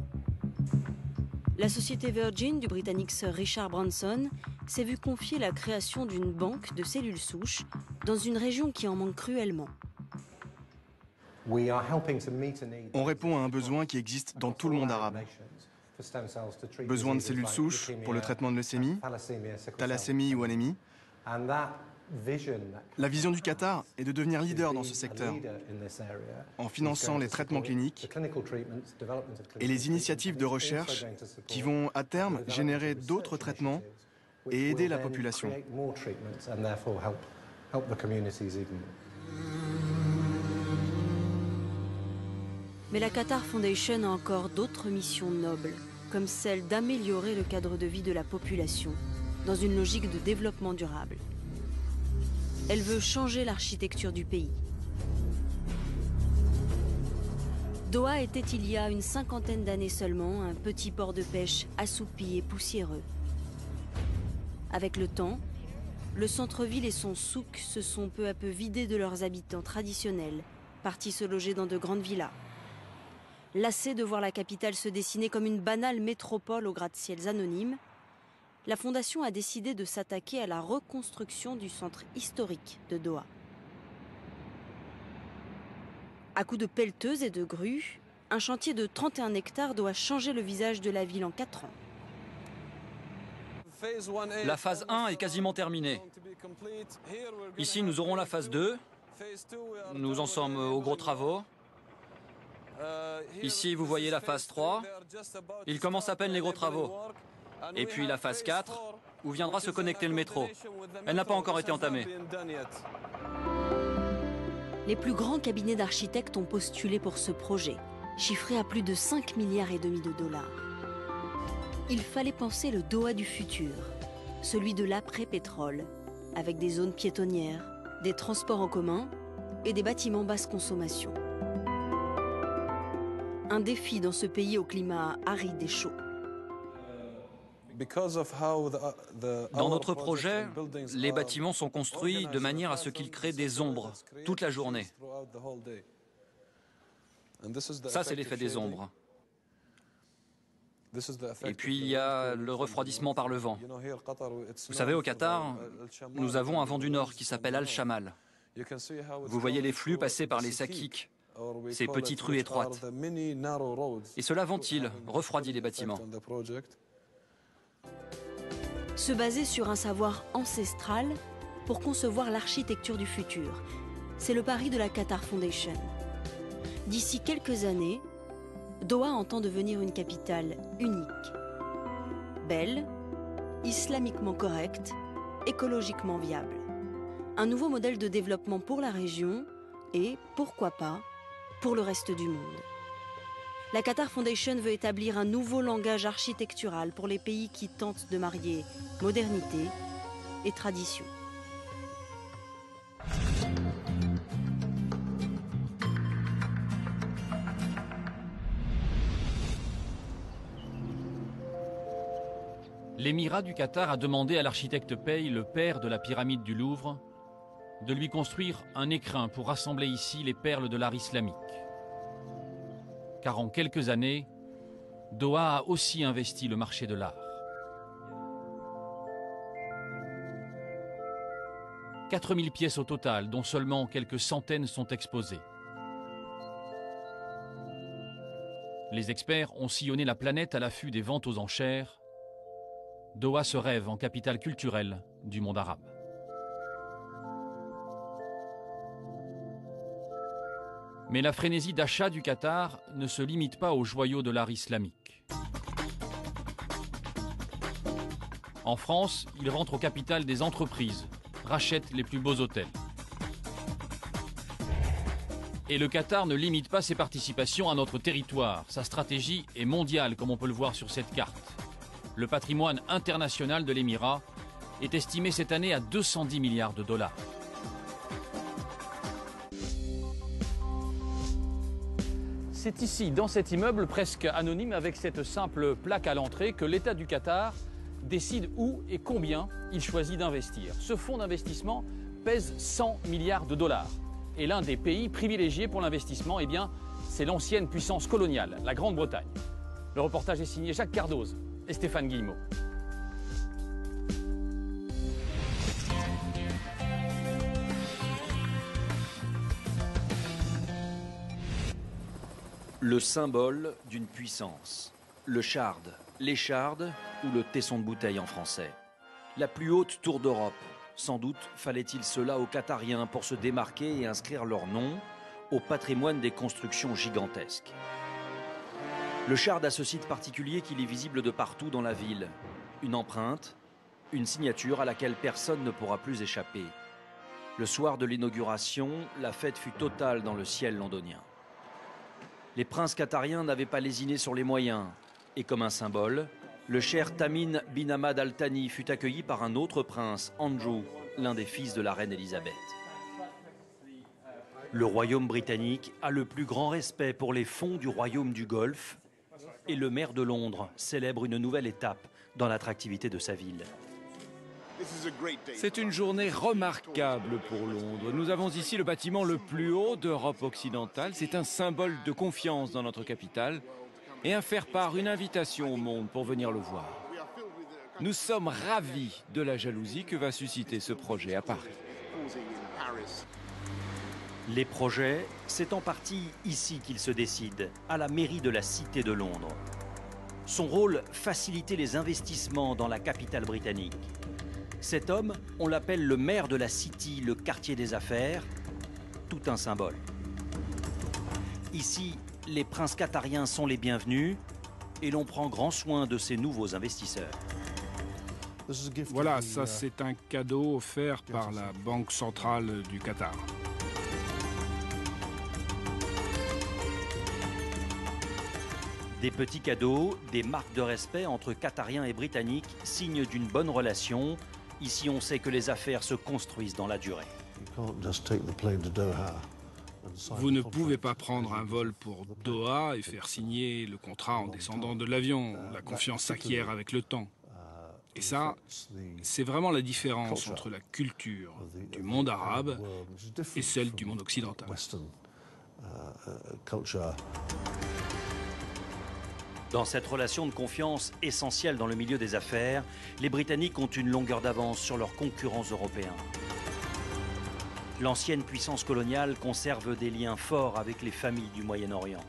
La société Virgin du Britannique Sir Richard Branson s'est vu confier la création d'une banque de cellules souches dans une région qui en manque cruellement. On répond à un besoin qui existe dans tout le monde arabe. Besoin de cellules souches pour le traitement de leucémie, thalassémie ou anémie. La vision du Qatar est de devenir leader dans ce secteur, en finançant les traitements cliniques et les initiatives de recherche qui vont à terme générer d'autres traitements et aider la population. Mais la Qatar Foundation a encore d'autres missions nobles, comme celle d'améliorer le cadre de vie de la population, dans une logique de développement durable. Elle veut changer l'architecture du pays. Doha était il y a une cinquantaine d'années seulement un petit port de pêche assoupi et poussiéreux. Avec le temps, le centre-ville et son souk se sont peu à peu vidés de leurs habitants traditionnels, partis se loger dans de grandes villas. Lassés de voir la capitale se dessiner comme une banale métropole aux gratte-ciels anonymes, la Fondation a décidé de s'attaquer à la reconstruction du centre historique de Doha. À coups de pelleteuses et de grues, un chantier de 31 hectares doit changer le visage de la ville en 4 ans. La phase 1 est quasiment terminée. Ici, nous aurons la phase 2. Nous en sommes aux gros travaux. Ici, vous voyez la phase 3. Il commence à peine les gros travaux. Et puis la phase 4, où viendra se connecter le métro. Elle n'a pas encore été entamée. Les plus grands cabinets d'architectes ont postulé pour ce projet, chiffré à plus de 5,5 milliards de dollars. Il fallait penser le Doha du futur, celui de l'après-pétrole, avec des zones piétonnières, des transports en commun et des bâtiments basse consommation. Un défi dans ce pays au climat aride et chaud. Dans notre projet, les bâtiments sont construits de manière à ce qu'ils créent des ombres toute la journée. Ça, c'est l'effet des ombres. Et puis, il y a le refroidissement par le vent. Vous savez, au Qatar, nous avons un vent du nord qui s'appelle Al-Shamal. Vous voyez les flux passer par les sakik, ces petites rues étroites. Et cela ventile, refroidit les bâtiments. Se baser sur un savoir ancestral pour concevoir l'architecture du futur. C'est le pari de la Qatar Foundation. D'ici quelques années, Doha entend devenir une capitale unique. Belle, islamiquement correcte, écologiquement viable. Un nouveau modèle de développement pour la région et, pourquoi pas, pour le reste du monde. La Qatar Foundation veut établir un nouveau langage architectural pour les pays qui tentent de marier modernité et tradition. L'émirat du Qatar a demandé à l'architecte Pei, le père de la pyramide du Louvre, de lui construire un écrin pour rassembler ici les perles de l'art islamique. Car en quelques années, Doha a aussi investi le marché de l'art. 4000 pièces au total, dont seulement quelques centaines sont exposées. Les experts ont sillonné la planète à l'affût des ventes aux enchères. Doha se rêve en capitale culturelle du monde arabe. Mais la frénésie d'achat du Qatar ne se limite pas aux joyaux de l'art islamique. En France, il rentre au capital des entreprises, rachète les plus beaux hôtels. Et le Qatar ne limite pas ses participations à notre territoire. Sa stratégie est mondiale, comme on peut le voir sur cette carte. Le patrimoine international de l'Émirat est estimé cette année à 210 milliards de dollars. C'est ici, dans cet immeuble presque anonyme, avec cette simple plaque à l'entrée, que l'État du Qatar décide où et combien il choisit d'investir. Ce fonds d'investissement pèse 100 milliards de dollars. Et l'un des pays privilégiés pour l'investissement, eh bien, c'est l'ancienne puissance coloniale, la Grande-Bretagne. Le reportage est signé Jacques Cardoz et Stéphane Guillemot. Le symbole d'une puissance. Le shard, l'écharde ou le tesson de bouteille en français. La plus haute tour d'Europe, Sans doute fallait-il cela aux Qatariens pour se démarquer et inscrire leur nom au patrimoine des constructions gigantesques. Le Shard a ce site particulier qu'il est visible de partout dans la ville. Une empreinte, une signature à laquelle personne ne pourra plus échapper. Le soir de l'inauguration, la fête fut totale dans le ciel londonien. Les princes qatariens n'avaient pas lésiné sur les moyens. Et comme un symbole, le cher Tamim bin Hamad Al Thani fut accueilli par un autre prince, Andrew, l'un des fils de la reine Elisabeth. Le royaume britannique a le plus grand respect pour les fonds du royaume du Golfe et le maire de Londres célèbre une nouvelle étape dans l'attractivité de sa ville. C'est une journée remarquable pour Londres. Nous avons ici le bâtiment le plus haut d'Europe occidentale. C'est un symbole de confiance dans notre capitale et un faire-part, une invitation au monde pour venir le voir. Nous sommes ravis de la jalousie que va susciter ce projet à Paris. Les projets, c'est en partie ici qu'ils se décident, à la mairie de la Cité de Londres. Son rôle, faciliter les investissements dans la capitale britannique. Cet homme, on l'appelle le maire de la City, le quartier des affaires, tout un symbole. Ici, les princes qatariens sont les bienvenus et l'on prend grand soin de ces nouveaux investisseurs. Voilà, ça c'est un cadeau offert par la Banque centrale du Qatar. Des petits cadeaux, des marques de respect entre Qatariens et Britanniques, signe d'une bonne relation. Ici, on sait que les affaires se construisent dans la durée. Vous ne pouvez pas prendre un vol pour Doha et faire signer le contrat en descendant de l'avion. La confiance s'acquiert avec le temps. Et ça, c'est vraiment la différence entre la culture du monde arabe et celle du monde occidental. Dans cette relation de confiance essentielle dans le milieu des affaires, les Britanniques ont une longueur d'avance sur leurs concurrents européens. L'ancienne puissance coloniale conserve des liens forts avec les familles du Moyen-Orient.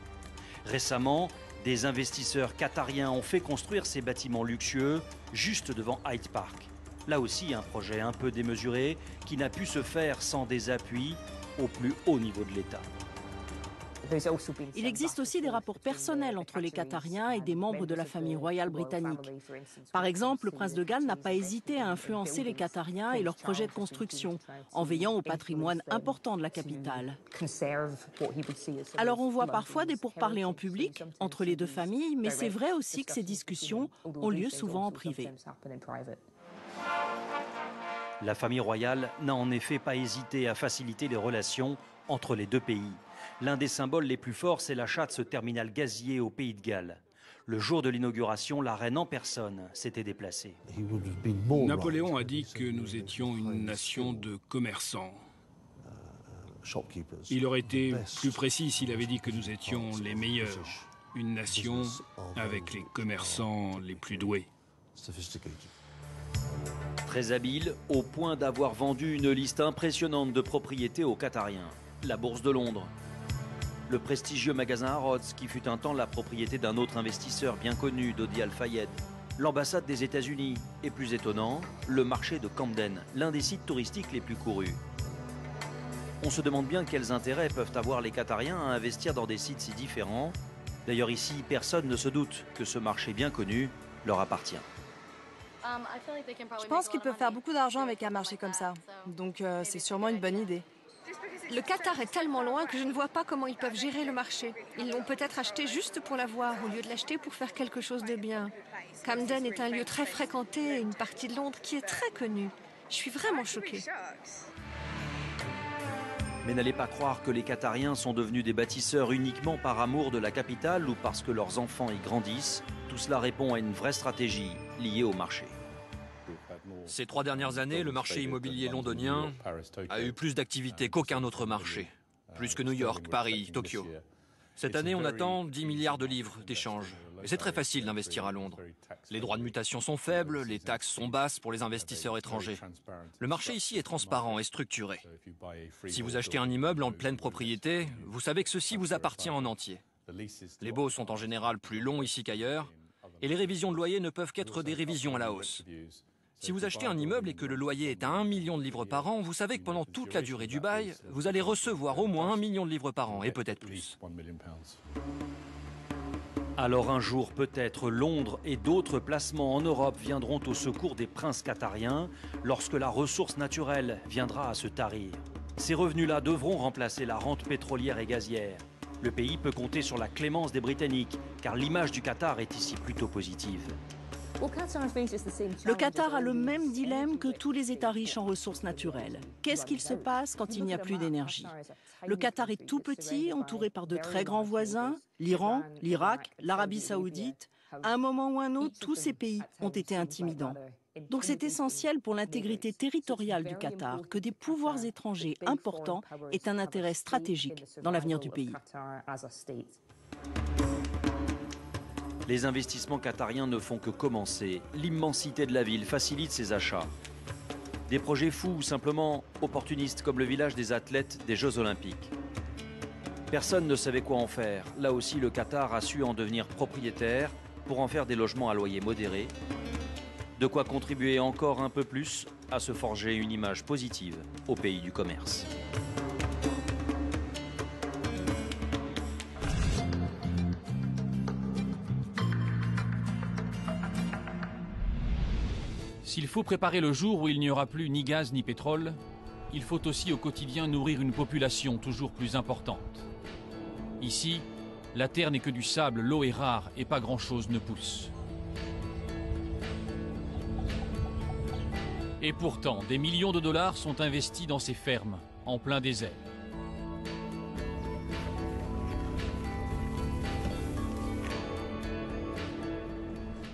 Récemment, des investisseurs qatariens ont fait construire ces bâtiments luxueux juste devant Hyde Park. Là aussi, un projet un peu démesuré qui n'a pu se faire sans des appuis au plus haut niveau de l'État. Il existe aussi des rapports personnels entre les Qatariens et des membres de la famille royale britannique. Par exemple, le prince de Galles n'a pas hésité à influencer les Qatariens et leurs projets de construction, en veillant au patrimoine important de la capitale. Alors on voit parfois des pourparlers en public entre les deux familles, mais c'est vrai aussi que ces discussions ont lieu souvent en privé. La famille royale n'a en effet pas hésité à faciliter les relations entre les deux pays. L'un des symboles les plus forts, c'est l'achat de ce terminal gazier au Pays de Galles. Le jour de l'inauguration, la reine en personne s'était déplacée. Napoléon a dit que nous étions une nation de commerçants. Il aurait été plus précis s'il avait dit que nous étions les meilleurs. Une nation avec les commerçants les plus doués. Très habile, au point d'avoir vendu une liste impressionnante de propriétés aux Qatariens. La Bourse de Londres, le prestigieux magasin Harrods, qui fut un temps la propriété d'un autre investisseur bien connu, Dodi Al-Fayed, l'ambassade des États-Unis et, plus étonnant, le marché de Camden, l'un des sites touristiques les plus courus. On se demande bien quels intérêts peuvent avoir les Qatariens à investir dans des sites si différents. D'ailleurs ici, personne ne se doute que ce marché bien connu leur appartient. Je pense qu'ils peuvent faire beaucoup d'argent avec un marché comme ça, donc c'est sûrement une bonne idée. Le Qatar est tellement loin que je ne vois pas comment ils peuvent gérer le marché. Ils l'ont peut-être acheté juste pour l'avoir, au lieu de l'acheter pour faire quelque chose de bien. Camden est un lieu très fréquenté et une partie de Londres qui est très connue. Je suis vraiment choquée. Mais n'allez pas croire que les Qatariens sont devenus des bâtisseurs uniquement par amour de la capitale ou parce que leurs enfants y grandissent. Tout cela répond à une vraie stratégie liée au marché. Ces 3 dernières années, le marché immobilier londonien a eu plus d'activité qu'aucun autre marché. Plus que New York, Paris, Tokyo. Cette année, on attend 10 milliards de livres d'échanges. Et c'est très facile d'investir à Londres. Les droits de mutation sont faibles, les taxes sont basses pour les investisseurs étrangers. Le marché ici est transparent et structuré. Si vous achetez un immeuble en pleine propriété, vous savez que ceci vous appartient en entier. Les baux sont en général plus longs ici qu'ailleurs, et les révisions de loyer ne peuvent qu'être des révisions à la hausse. Si vous achetez un immeuble et que le loyer est à 1 million de livres par an, vous savez que pendant toute la durée du bail, vous allez recevoir au moins 1 million de livres par an, et peut-être plus. Alors un jour peut-être, Londres et d'autres placements en Europe viendront au secours des princes qatariens lorsque la ressource naturelle viendra à se tarir. Ces revenus-là devront remplacer la rente pétrolière et gazière. Le pays peut compter sur la clémence des Britanniques, car l'image du Qatar est ici plutôt positive. Le Qatar a le même dilemme que tous les États riches en ressources naturelles. Qu'est-ce qu'il se passe quand il n'y a plus d'énergie? Le Qatar est tout petit, entouré par de très grands voisins, l'Iran, l'Irak, l'Arabie saoudite. À un moment ou un autre, tous ces pays ont été intimidants. Donc c'est essentiel pour l'intégrité territoriale du Qatar que des pouvoirs étrangers importants aient un intérêt stratégique dans l'avenir du pays. Les investissements qatariens ne font que commencer. L'immensité de la ville facilite ses achats. Des projets fous ou simplement opportunistes comme le village des athlètes des Jeux Olympiques. Personne ne savait quoi en faire. Là aussi, le Qatar a su en devenir propriétaire pour en faire des logements à loyer modéré. De quoi contribuer encore un peu plus à se forger une image positive au pays du commerce. S'il faut préparer le jour où il n'y aura plus ni gaz ni pétrole, il faut aussi au quotidien nourrir une population toujours plus importante. Ici, la terre n'est que du sable, l'eau est rare et pas grand-chose ne pousse. Et pourtant, des millions de dollars sont investis dans ces fermes, en plein désert.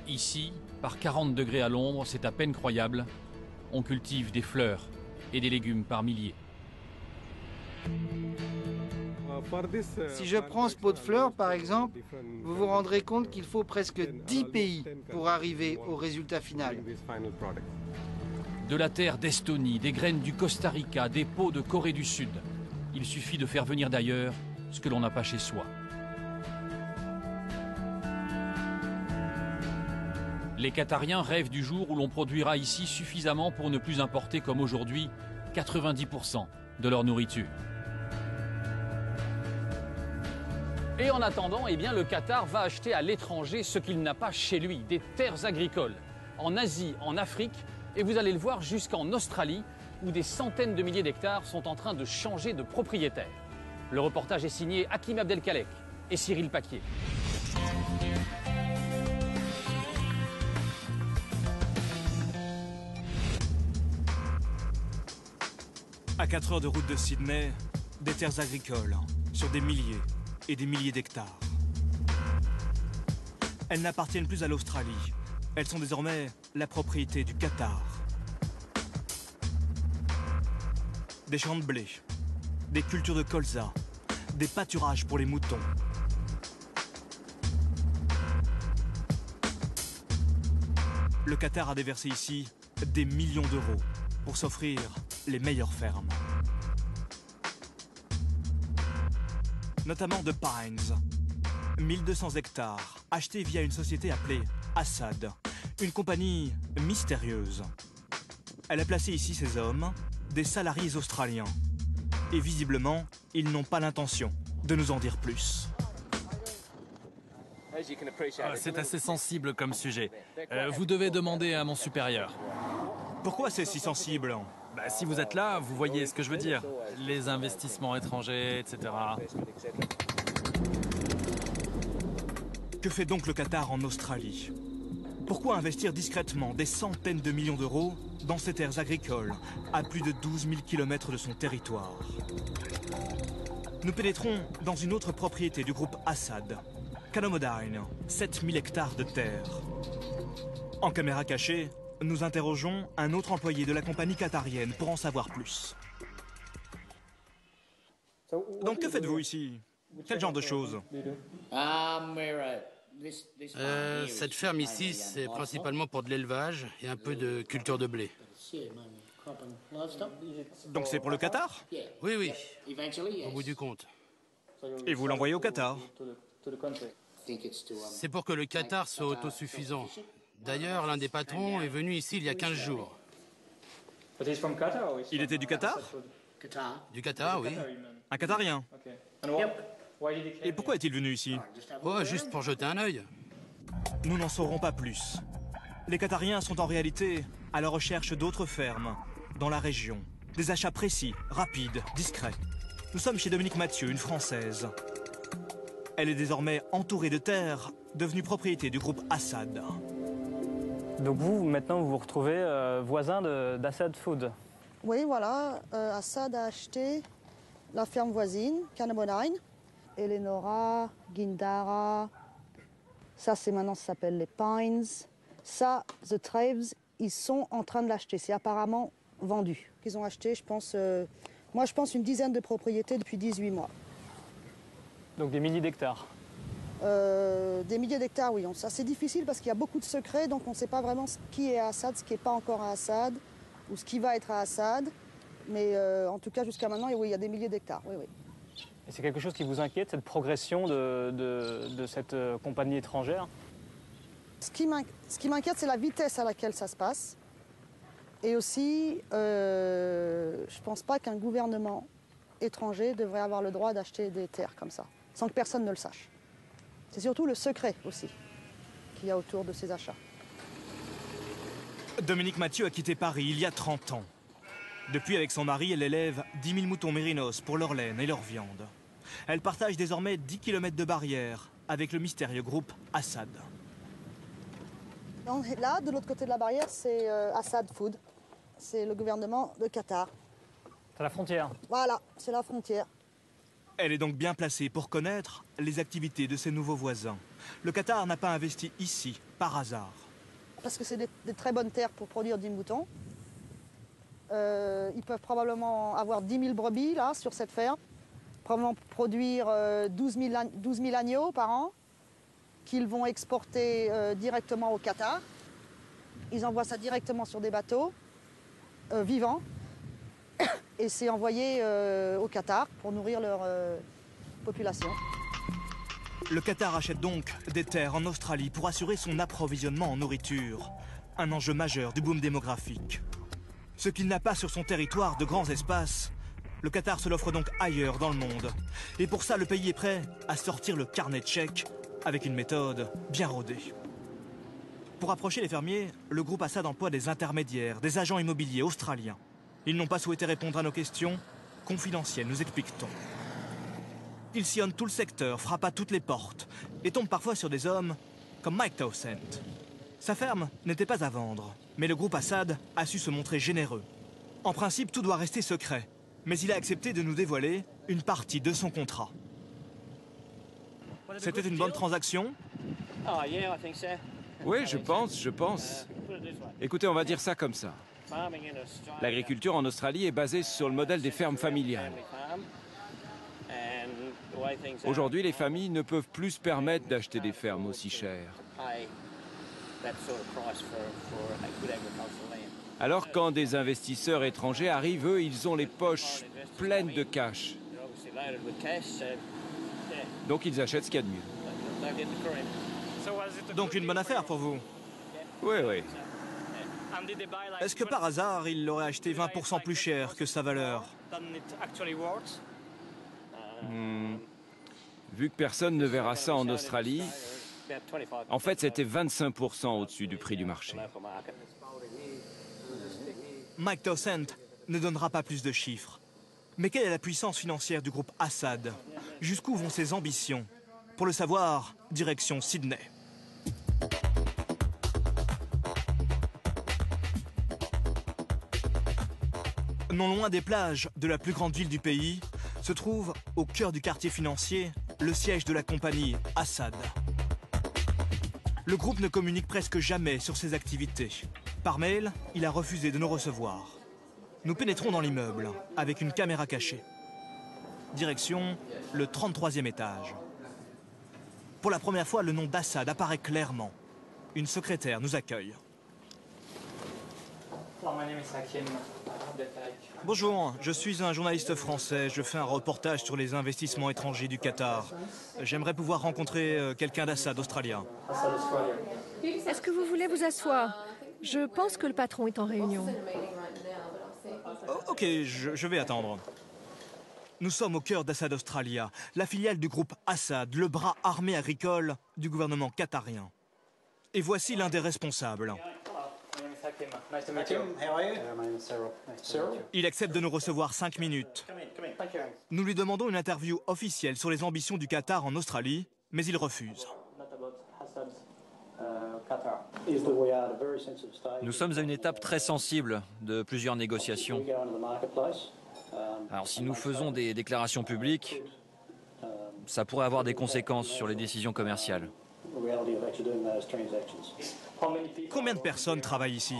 Ici, par 40 degrés à l'ombre, c'est à peine croyable, on cultive des fleurs et des légumes par milliers. Si je prends ce pot de fleurs, par exemple, vous vous rendrez compte qu'il faut presque 10 pays pour arriver au résultat final. De la terre d'Estonie, des graines du Costa Rica, des pots de Corée du Sud. Il suffit de faire venir d'ailleurs ce que l'on n'a pas chez soi. Les Qatariens rêvent du jour où l'on produira ici suffisamment pour ne plus importer comme aujourd'hui 90% de leur nourriture. Et en attendant, eh bien, le Qatar va acheter à l'étranger ce qu'il n'a pas chez lui, des terres agricoles, en Asie, en Afrique, et vous allez le voir jusqu'en Australie, où des centaines de milliers d'hectares sont en train de changer de propriétaire. Le reportage est signé Hakim Abdelkalek et Cyril Paquier. À 4 heures de route de Sydney, des terres agricoles sur des milliers et des milliers d'hectares. Elles n'appartiennent plus à l'Australie. Elles sont désormais la propriété du Qatar. Des champs de blé, des cultures de colza, des pâturages pour les moutons. Le Qatar a déversé ici des millions d'euros pour s'offrir les meilleures fermes. Notamment de Pines, 1200 hectares, achetés via une société appelée Assad, une compagnie mystérieuse. Elle a placé ici ses hommes, des salariés australiens. Et visiblement, ils n'ont pas l'intention de nous en dire plus. C'est assez sensible comme sujet. Vous devez demander à mon supérieur. Pourquoi c'est si sensible ? Si vous êtes là, vous voyez ce que je veux dire. Les investissements étrangers, etc. Que fait donc le Qatar en Australie? Pourquoi investir discrètement des centaines de millions d'euros dans ces terres agricoles à plus de 12 000 km de son territoire? Nous pénétrons dans une autre propriété du groupe Assad, Canamodine, 7000 hectares de terre. En caméra cachée, nous interrogeons un autre employé de la compagnie qatarienne pour en savoir plus. Donc que faites-vous ici? Quel genre de choses? Cette ferme ici, c'est principalement pour de l'élevage et un peu de culture de blé. Donc c'est pour le Qatar? Oui, oui, au bout du compte. Et vous l'envoyez au Qatar? C'est pour que le Qatar soit autosuffisant. D'ailleurs, l'un des patrons est venu ici il y a 15 jours. Il était du Qatar? Du Qatar, oui. Un Qatarien? Et pourquoi est-il venu ici? Oh, juste pour jeter un œil. Nous n'en saurons pas plus. Les Qatariens sont en réalité à la recherche d'autres fermes dans la région. Des achats précis, rapides, discrets. Nous sommes chez Dominique Mathieu, une Française. Elle est désormais entourée de terres, devenue propriété du groupe Assad. Donc vous, maintenant, vous vous retrouvez voisin d'Assad Food. Oui, voilà. Assad a acheté la ferme voisine, Canaboline, Eleonora, Gindara. Ça, maintenant, ça s'appelle les Pines. Ça, The Traves, ils sont en train de l'acheter. C'est apparemment vendu. Ils ont acheté, je pense, moi, je pense une dizaine de propriétés depuis 18 mois. Donc des milliers d'hectares. Des milliers d'hectares, oui. Ça, c'est difficile parce qu'il y a beaucoup de secrets, donc on ne sait pas vraiment ce qui est à Assad, ce qui n'est pas encore à Assad, ou ce qui va être à Assad. Mais en tout cas, jusqu'à maintenant, oui, il y a des milliers d'hectares. Oui, oui. Et c'est quelque chose qui vous inquiète, cette progression de cette compagnie étrangère? Ce qui m'inquiète, c'est la vitesse à laquelle ça se passe. Et aussi, je ne pense pas qu'un gouvernement étranger devrait avoir le droit d'acheter des terres comme ça, sans que personne ne le sache. C'est surtout le secret aussi qu'il y a autour de ces achats. Dominique Mathieu a quitté Paris il y a 30 ans. Depuis, avec son mari, elle élève 10 000 moutons mérinos pour leur laine et leur viande. Elle partage désormais 10 km de barrière avec le mystérieux groupe Assad. Là, de l'autre côté de la barrière, c'est Assad Food. C'est le gouvernement de Qatar. C'est la frontière. Voilà, c'est la frontière. Elle est donc bien placée pour connaître les activités de ses nouveaux voisins. Le Qatar n'a pas investi ici, par hasard. Parce que c'est des très bonnes terres pour produire du mouton. Ils peuvent probablement avoir 10 000 brebis là, sur cette ferme. Probablement produire 12 000 agneaux par an qu'ils vont exporter directement au Qatar. Ils envoient ça directement sur des bateaux vivants. Et c'est envoyé au Qatar pour nourrir leur population. Le Qatar achète donc des terres en Australie pour assurer son approvisionnement en nourriture. Un enjeu majeur du boom démographique. Ce qu'il n'a pas sur son territoire de grands espaces, le Qatar se l'offre donc ailleurs dans le monde. Et pour ça, le pays est prêt à sortir le carnet de chèques avec une méthode bien rodée. Pour approcher les fermiers, le groupe Assad emploie des intermédiaires, des agents immobiliers australiens. Ils n'ont pas souhaité répondre à nos questions. Confidentielles, nous explique-t-on. Ils sillonnent tout le secteur, frappent à toutes les portes et tombent parfois sur des hommes comme Mike Towsend. Sa ferme n'était pas à vendre, mais le groupe Assad a su se montrer généreux. En principe, tout doit rester secret, mais il a accepté de nous dévoiler une partie de son contrat. C'était une bonne transaction? Oui, je pense. Écoutez, on va dire ça comme ça. L'agriculture en Australie est basée sur le modèle des fermes familiales. Aujourd'hui, les familles ne peuvent plus se permettre d'acheter des fermes aussi chères. Alors quand des investisseurs étrangers arrivent, eux, ils ont les poches pleines de cash. Donc ils achètent ce qu'il y a de mieux. Donc une bonne affaire pour vous? Oui, oui. Est-ce que par hasard, il l'aurait acheté 20% plus cher que sa valeur? Vu que personne ne verra ça en Australie, en fait, c'était 25% au-dessus du prix du marché. Mike Towsend ne donnera pas plus de chiffres. Mais quelle est la puissance financière du groupe Assad? Jusqu'où vont ses ambitions? Pour le savoir, direction Sydney. Non loin des plages de la plus grande ville du pays, se trouve, au cœur du quartier financier, le siège de la compagnie Assad. Le groupe ne communique presque jamais sur ses activités. Par mail, il a refusé de nous recevoir. Nous pénétrons dans l'immeuble avec une caméra cachée. Direction le 33e étage. Pour la première fois, le nom d'Assad apparaît clairement. Une secrétaire nous accueille. Bonjour, je suis un journaliste français. Je fais un reportage sur les investissements étrangers du Qatar. J'aimerais pouvoir rencontrer quelqu'un d'Assad australien. Est-ce que vous voulez vous asseoir? Je pense que le patron est en réunion. Ok, je vais attendre. Nous sommes au cœur d'Assad Australia, la filiale du groupe Assad, le bras armé agricole du gouvernement qatarien. Et voici l'un des responsables. Il accepte de nous recevoir 5 minutes. Nous lui demandons une interview officielle sur les ambitions du Qatar en Australie, mais il refuse. Nous sommes à une étape très sensible de plusieurs négociations. Alors si nous faisons des déclarations publiques, ça pourrait avoir des conséquences sur les décisions commerciales. Combien de personnes travaillent ici?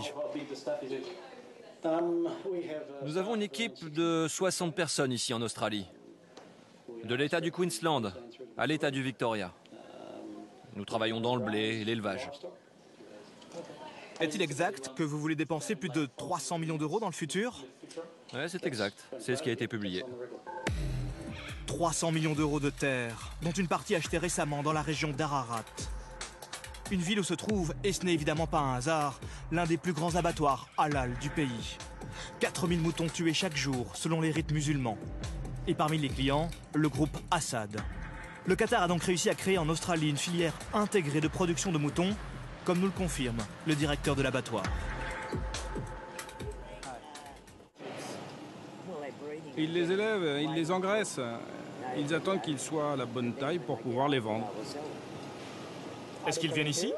Nous avons une équipe de 60 personnes ici en Australie. De l'État du Queensland à l'État du Victoria. Nous travaillons dans le blé et l'élevage. Est-il exact que vous voulez dépenser plus de 300 millions d'euros dans le futur? Oui, c'est exact. C'est ce qui a été publié. 300 millions d'euros de terre, dont une partie achetée récemment dans la région d'Ararat. Une ville où se trouve, et ce n'est évidemment pas un hasard, l'un des plus grands abattoirs halal du pays. 4000 moutons tués chaque jour, selon les rites musulmans. Et parmi les clients, le groupe Assad. Le Qatar a donc réussi à créer en Australie une filière intégrée de production de moutons, comme nous le confirme le directeur de l'abattoir. Ils les élèvent, ils les engraissent. Ils attendent qu'ils soient à la bonne taille pour pouvoir les vendre. Est-ce qu'ils viennent ici?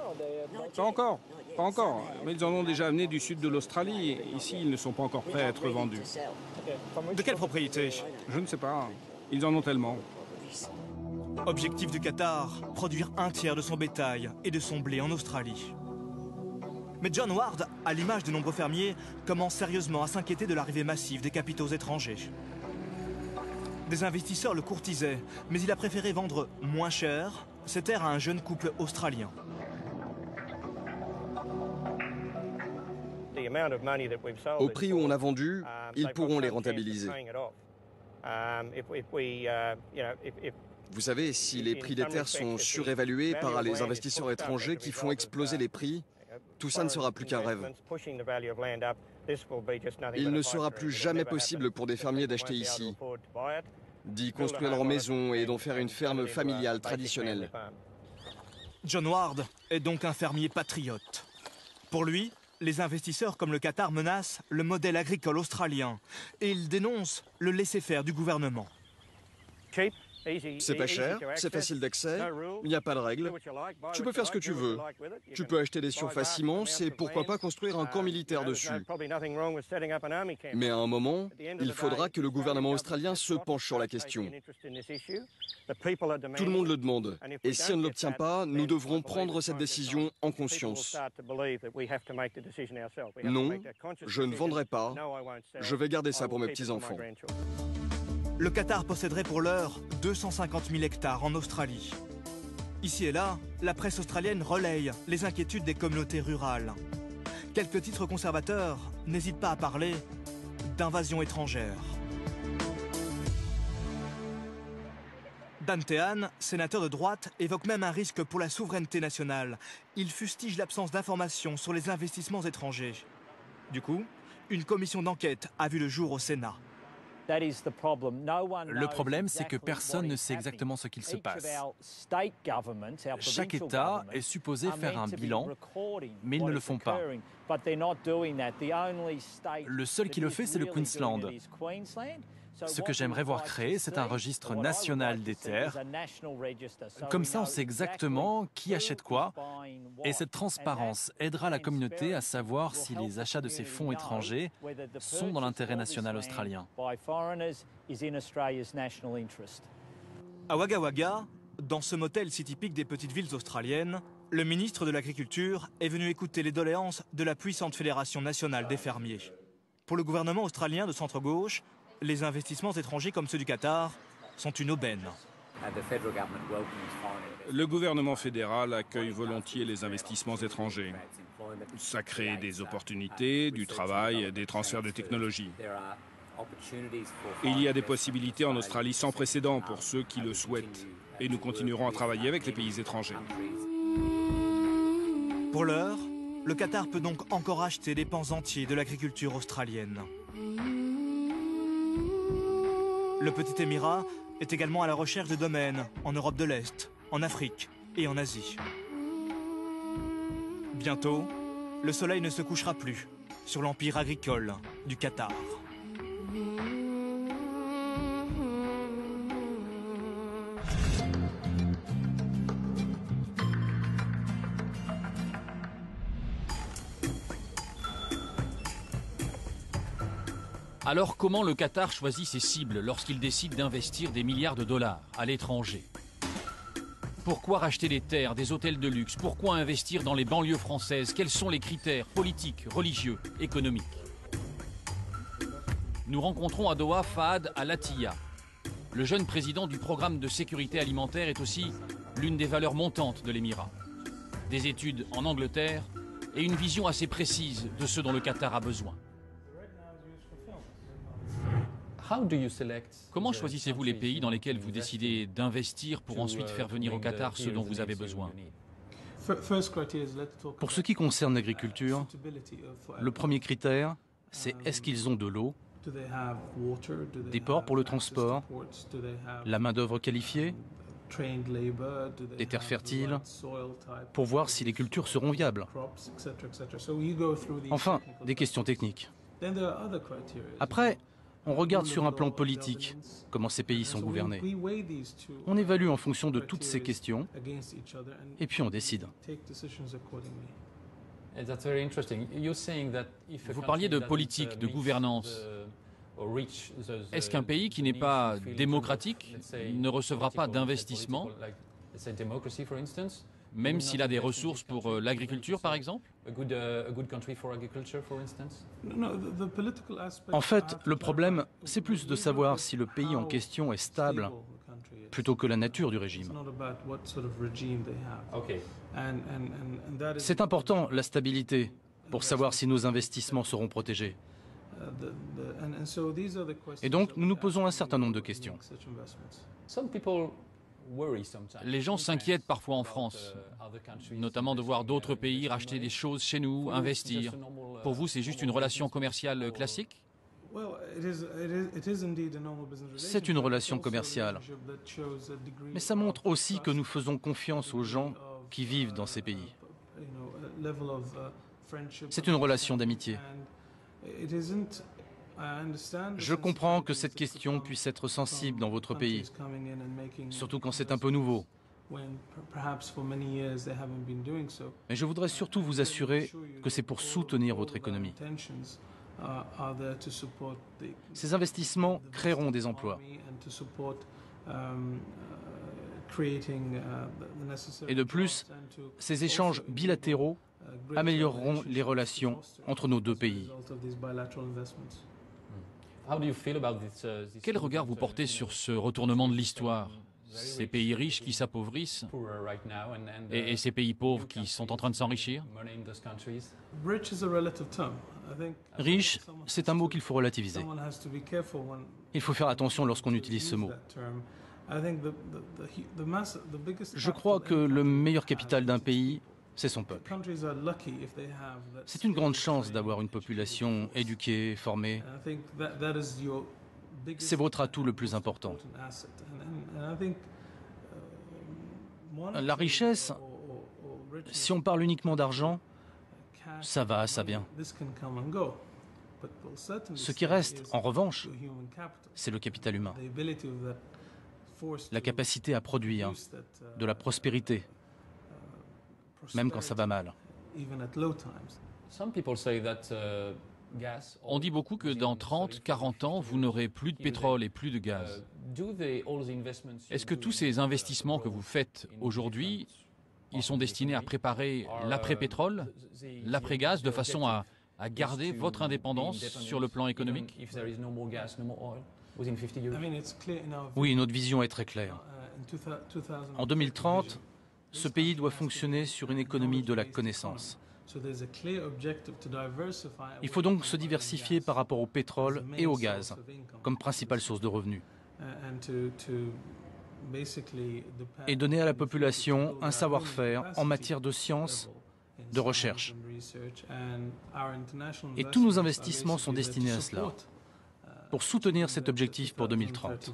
Pas encore, pas encore. Mais ils en ont déjà amené du sud de l'Australie. Ici, ils ne sont pas encore prêts à être vendus. De quelle propriété? Je ne sais pas. Ils en ont tellement. Objectif du Qatar, produire un tiers de son bétail et de son blé en Australie. Mais John Ward, à l'image de nombreux fermiers, commence sérieusement à s'inquiéter de l'arrivée massive des capitaux étrangers. Des investisseurs le courtisaient, mais il a préféré vendre moins cher ses terres à un jeune couple australien. Au prix où on a vendu, ils pourront les rentabiliser. Vous savez, si les prix des terres sont surévalués par les investisseurs étrangers qui font exploser les prix, tout ça ne sera plus qu'un rêve. Il ne sera plus jamais possible pour des fermiers d'acheter ici, d'y construire leur maison et d'en faire une ferme familiale traditionnelle. John Ward est donc un fermier patriote. Pour lui, les investisseurs comme le Qatar menacent le modèle agricole australien et il dénonce le laisser-faire du gouvernement. C'est pas cher, c'est facile d'accès, il n'y a pas de règles. Tu peux faire ce que tu veux. Tu peux acheter des surfaces immenses et pourquoi pas construire un camp militaire dessus. Mais à un moment, il faudra que le gouvernement australien se penche sur la question. Tout le monde le demande. Et si on ne l'obtient pas, nous devrons prendre cette décision en conscience. Non, je ne vendrai pas. Je vais garder ça pour mes petits-enfants. Le Qatar posséderait pour l'heure 250 000 hectares en Australie. Ici et là, la presse australienne relaye les inquiétudes des communautés rurales. Quelques titres conservateurs n'hésitent pas à parler d'invasion étrangère. Dan Tehan, sénateur de droite, évoque même un risque pour la souveraineté nationale. Il fustige l'absence d'informations sur les investissements étrangers. Du coup, une commission d'enquête a vu le jour au Sénat. Le problème, c'est que personne ne sait exactement ce qu'il se passe. Chaque État est supposé faire un bilan, mais ils ne le font pas. Le seul qui le fait, c'est le Queensland. Ce que j'aimerais voir créer, c'est un registre national des terres. Comme ça, on sait exactement qui achète quoi. Et cette transparence aidera la communauté à savoir si les achats de ces fonds étrangers sont dans l'intérêt national australien. À Wagga Wagga, dans ce motel si typique des petites villes australiennes, le ministre de l'Agriculture est venu écouter les doléances de la puissante Fédération nationale des fermiers. Pour le gouvernement australien de centre-gauche, les investissements étrangers comme ceux du Qatar sont une aubaine. Le gouvernement fédéral accueille volontiers les investissements étrangers. Ça crée des opportunités, du travail, des transferts de technologie. Il y a des possibilités en Australie sans précédent pour ceux qui le souhaitent. Et nous continuerons à travailler avec les pays étrangers. Pour l'heure, le Qatar peut donc encore acheter des pans entiers de l'agriculture australienne. Le petit émirat est également à la recherche de domaines en Europe de l'Est, en Afrique et en Asie. Bientôt, le soleil ne se couchera plus sur l'empire agricole du Qatar. Alors comment le Qatar choisit ses cibles lorsqu'il décide d'investir des milliards de dollars à l'étranger? Pourquoi racheter des terres, des hôtels de luxe? Pourquoi investir dans les banlieues françaises? Quels sont les critères politiques, religieux, économiques? Nous rencontrons à Doha Fahad Al-Attiyah. Le jeune président du programme de sécurité alimentaire est aussi l'une des valeurs montantes de l'Émirat. Des études en Angleterre et une vision assez précise de ce dont le Qatar a besoin. Comment choisissez-vous les pays dans lesquels vous décidez d'investir pour ensuite faire venir au Qatar ce dont vous avez besoin? Pour ce qui concerne l'agriculture, le premier critère, c'est est-ce qu'ils ont de l'eau, des ports pour le transport, la main-d'œuvre qualifiée, des terres fertiles, pour voir si les cultures seront viables. Enfin, des questions techniques. Après, on regarde sur un plan politique comment ces pays sont gouvernés. On évalue en fonction de toutes ces questions et puis on décide. Vous parliez de politique, de gouvernance. Est-ce qu'un pays qui n'est pas démocratique ne recevra pas d'investissement, même s'il a des ressources pour l'agriculture, par exemple? En fait, le problème, c'est plus de savoir si le pays en question est stable, plutôt que la nature du régime. C'est important, la stabilité, pour savoir si nos investissements seront protégés. Et donc, nous nous posons un certain nombre de questions. Les gens s'inquiètent parfois en France, notamment de voir d'autres pays racheter des choses chez nous, investir. Pour vous, c'est juste une relation commerciale classique? C'est une relation commerciale. Mais ça montre aussi que nous faisons confiance aux gens qui vivent dans ces pays. C'est une relation d'amitié. Je comprends que cette question puisse être sensible dans votre pays, surtout quand c'est un peu nouveau. Mais je voudrais surtout vous assurer que c'est pour soutenir votre économie. Ces investissements créeront des emplois. Et de plus, ces échanges bilatéraux amélioreront les relations entre nos deux pays. Quel regard vous portez sur ce retournement de l'histoire? Ces pays riches qui s'appauvrissent et ces pays pauvres qui sont en train de s'enrichir? Riche, c'est un mot qu'il faut relativiser. Il faut faire attention lorsqu'on utilise ce mot. Je crois que le meilleur capital d'un pays, c'est son peuple. C'est une grande chance d'avoir une population éduquée, formée. C'est votre atout le plus important. La richesse, si on parle uniquement d'argent, ça va, ça vient. Ce qui reste, en revanche, c'est le capital humain. La capacité à produire de la prospérité, même quand ça va mal. On dit beaucoup que dans 30, 40 ans, vous n'aurez plus de pétrole et plus de gaz. Est-ce que tous ces investissements que vous faites aujourd'hui, ils sont destinés à préparer l'après-pétrole, l'après-gaz, de façon à garder votre indépendance sur le plan économique? Oui, notre vision est très claire. En 2030, ce pays doit fonctionner sur une économie de la connaissance. Il faut donc se diversifier par rapport au pétrole et au gaz comme principale source de revenus. Et donner à la population un savoir-faire en matière de sciences de recherche. Et tous nos investissements sont destinés à cela, pour soutenir cet objectif pour 2030.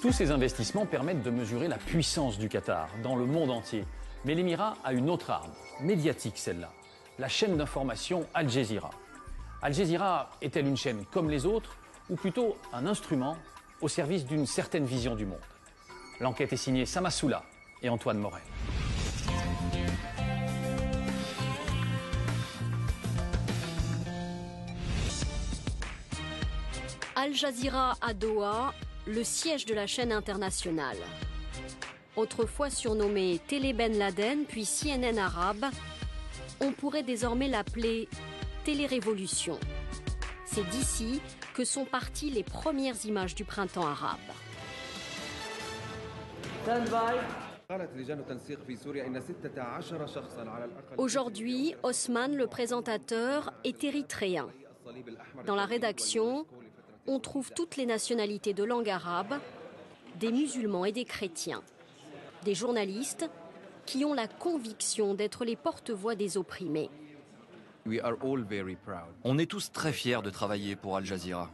Tous ces investissements permettent de mesurer la puissance du Qatar dans le monde entier. Mais l'Émirat a une autre arme, médiatique celle-là, la chaîne d'information Al Jazeera. Al Jazeera est-elle une chaîne comme les autres, ou plutôt un instrument au service d'une certaine vision du monde? L'enquête est signée Sama Soula et Antoine Morel. Al Jazeera à Doha, le siège de la chaîne internationale. Autrefois surnommée Télé Ben Laden puis CNN arabe, on pourrait désormais l'appeler Télé-Révolution. C'est d'ici que sont parties les premières images du printemps arabe. Aujourd'hui, Osman, le présentateur, est érythréen. Dans la rédaction, on trouve toutes les nationalités de langue arabe, des musulmans et des chrétiens, des journalistes qui ont la conviction d'être les porte-voix des opprimés. On est tous très fiers de travailler pour Al Jazeera.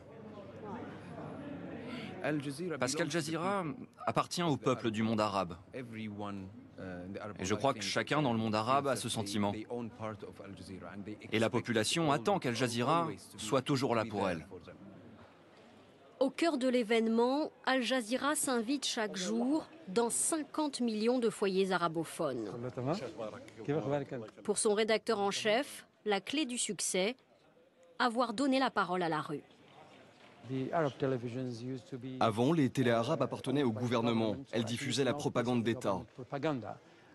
Parce qu'Al Jazeera appartient au peuple du monde arabe. Et je crois que chacun dans le monde arabe a ce sentiment. Et la population attend qu'Al Jazeera soit toujours là pour elle. Au cœur de l'événement, Al Jazeera s'invite chaque jour dans 50 millions de foyers arabophones. Pour son rédacteur en chef, la clé du succès, avoir donné la parole à la rue. Avant, les télés arabes appartenaient au gouvernement. Elles diffusaient la propagande d'État.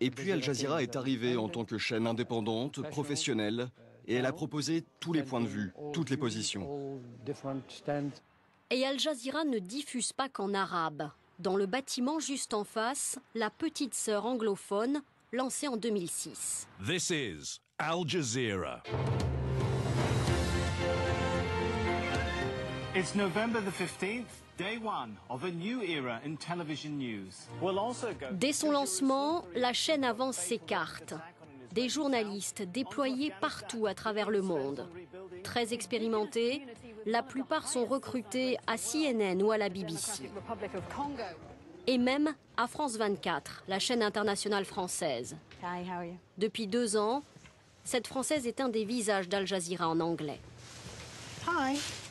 Et puis Al Jazeera est arrivée en tant que chaîne indépendante, professionnelle, et elle a proposé tous les points de vue, toutes les positions. Et Al Jazeera ne diffuse pas qu'en arabe. Dans le bâtiment juste en face, la petite sœur anglophone, lancée en 2006. This is Al Jazeera. It's November the 15th, day one of a new era in television news. Dès son lancement, la chaîne avance ses cartes. Des journalistes déployés partout à travers le monde. Très expérimentés, la plupart sont recrutés à CNN ou à la BBC. Et même à France 24, la chaîne internationale française. Depuis 2 ans, cette Française est un des visages d'Al Jazeera en anglais.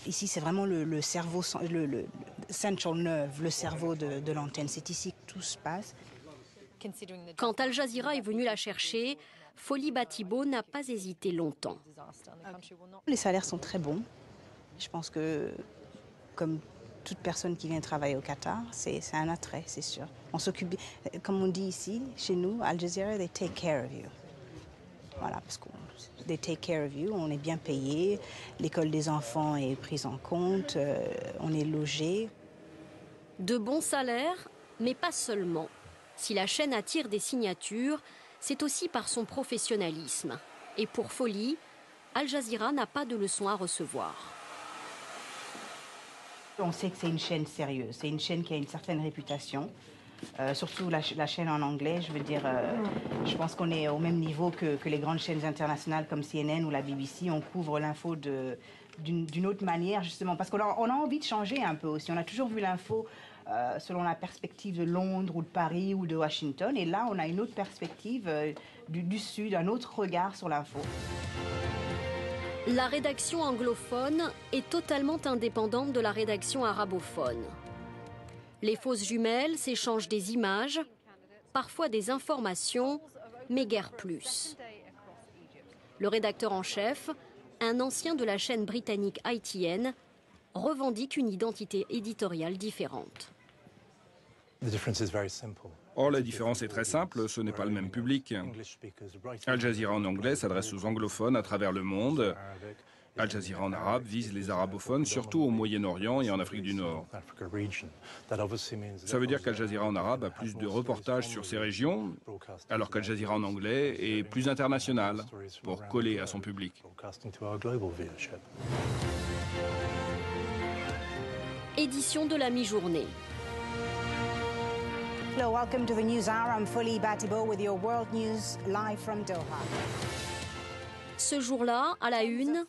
Ici, c'est vraiment le cerveau, le central nerve, le cerveau de l'antenne. C'est ici que tout se passe. Quand Al Jazeera est venu la chercher, Folie Batibo n'a pas hésité longtemps. Les salaires sont très bons. Je pense que, comme toute personne qui vient travailler au Qatar, c'est un attrait, c'est sûr. On s'occupe, comme on dit ici, chez nous, Al Jazeera, they take care of you. Voilà, parce qu'on they take care of you, on est bien payé, l'école des enfants est prise en compte, on est logé. De bons salaires, mais pas seulement. Si la chaîne attire des signatures, c'est aussi par son professionnalisme. Et pour Folie, Al Jazeera n'a pas de leçons à recevoir. On sait que c'est une chaîne sérieuse, c'est une chaîne qui a une certaine réputation. Surtout la chaîne en anglais, je veux dire, je pense qu'on est au même niveau que les grandes chaînes internationales comme CNN ou la BBC. On couvre l'info d'une autre manière, justement, parce qu'on a envie de changer un peu aussi. On a toujours vu l'info selon la perspective de Londres ou de Paris ou de Washington. Et là, on a une autre perspective du Sud, un autre regard sur l'info. La rédaction anglophone est totalement indépendante de la rédaction arabophone. Les fausses jumelles s'échangent des images, parfois des informations, mais guère plus. Le rédacteur en chef, un ancien de la chaîne britannique ITN, revendique une identité éditoriale différente. Oh, la différence est très simple, ce n'est pas le même public. Al Jazeera en anglais s'adresse aux anglophones à travers le monde. Al Jazeera en arabe vise les arabophones, surtout au Moyen-Orient et en Afrique du Nord. Ça veut dire qu'Al Jazeera en arabe a plus de reportages sur ces régions, alors qu'Al Jazeera en anglais est plus international, pour coller à son public. Édition de la mi-journée. Hello, welcome to the News Hour. I'm Folie Batibo with your World News live from Doha. Ce jour-là, à la une,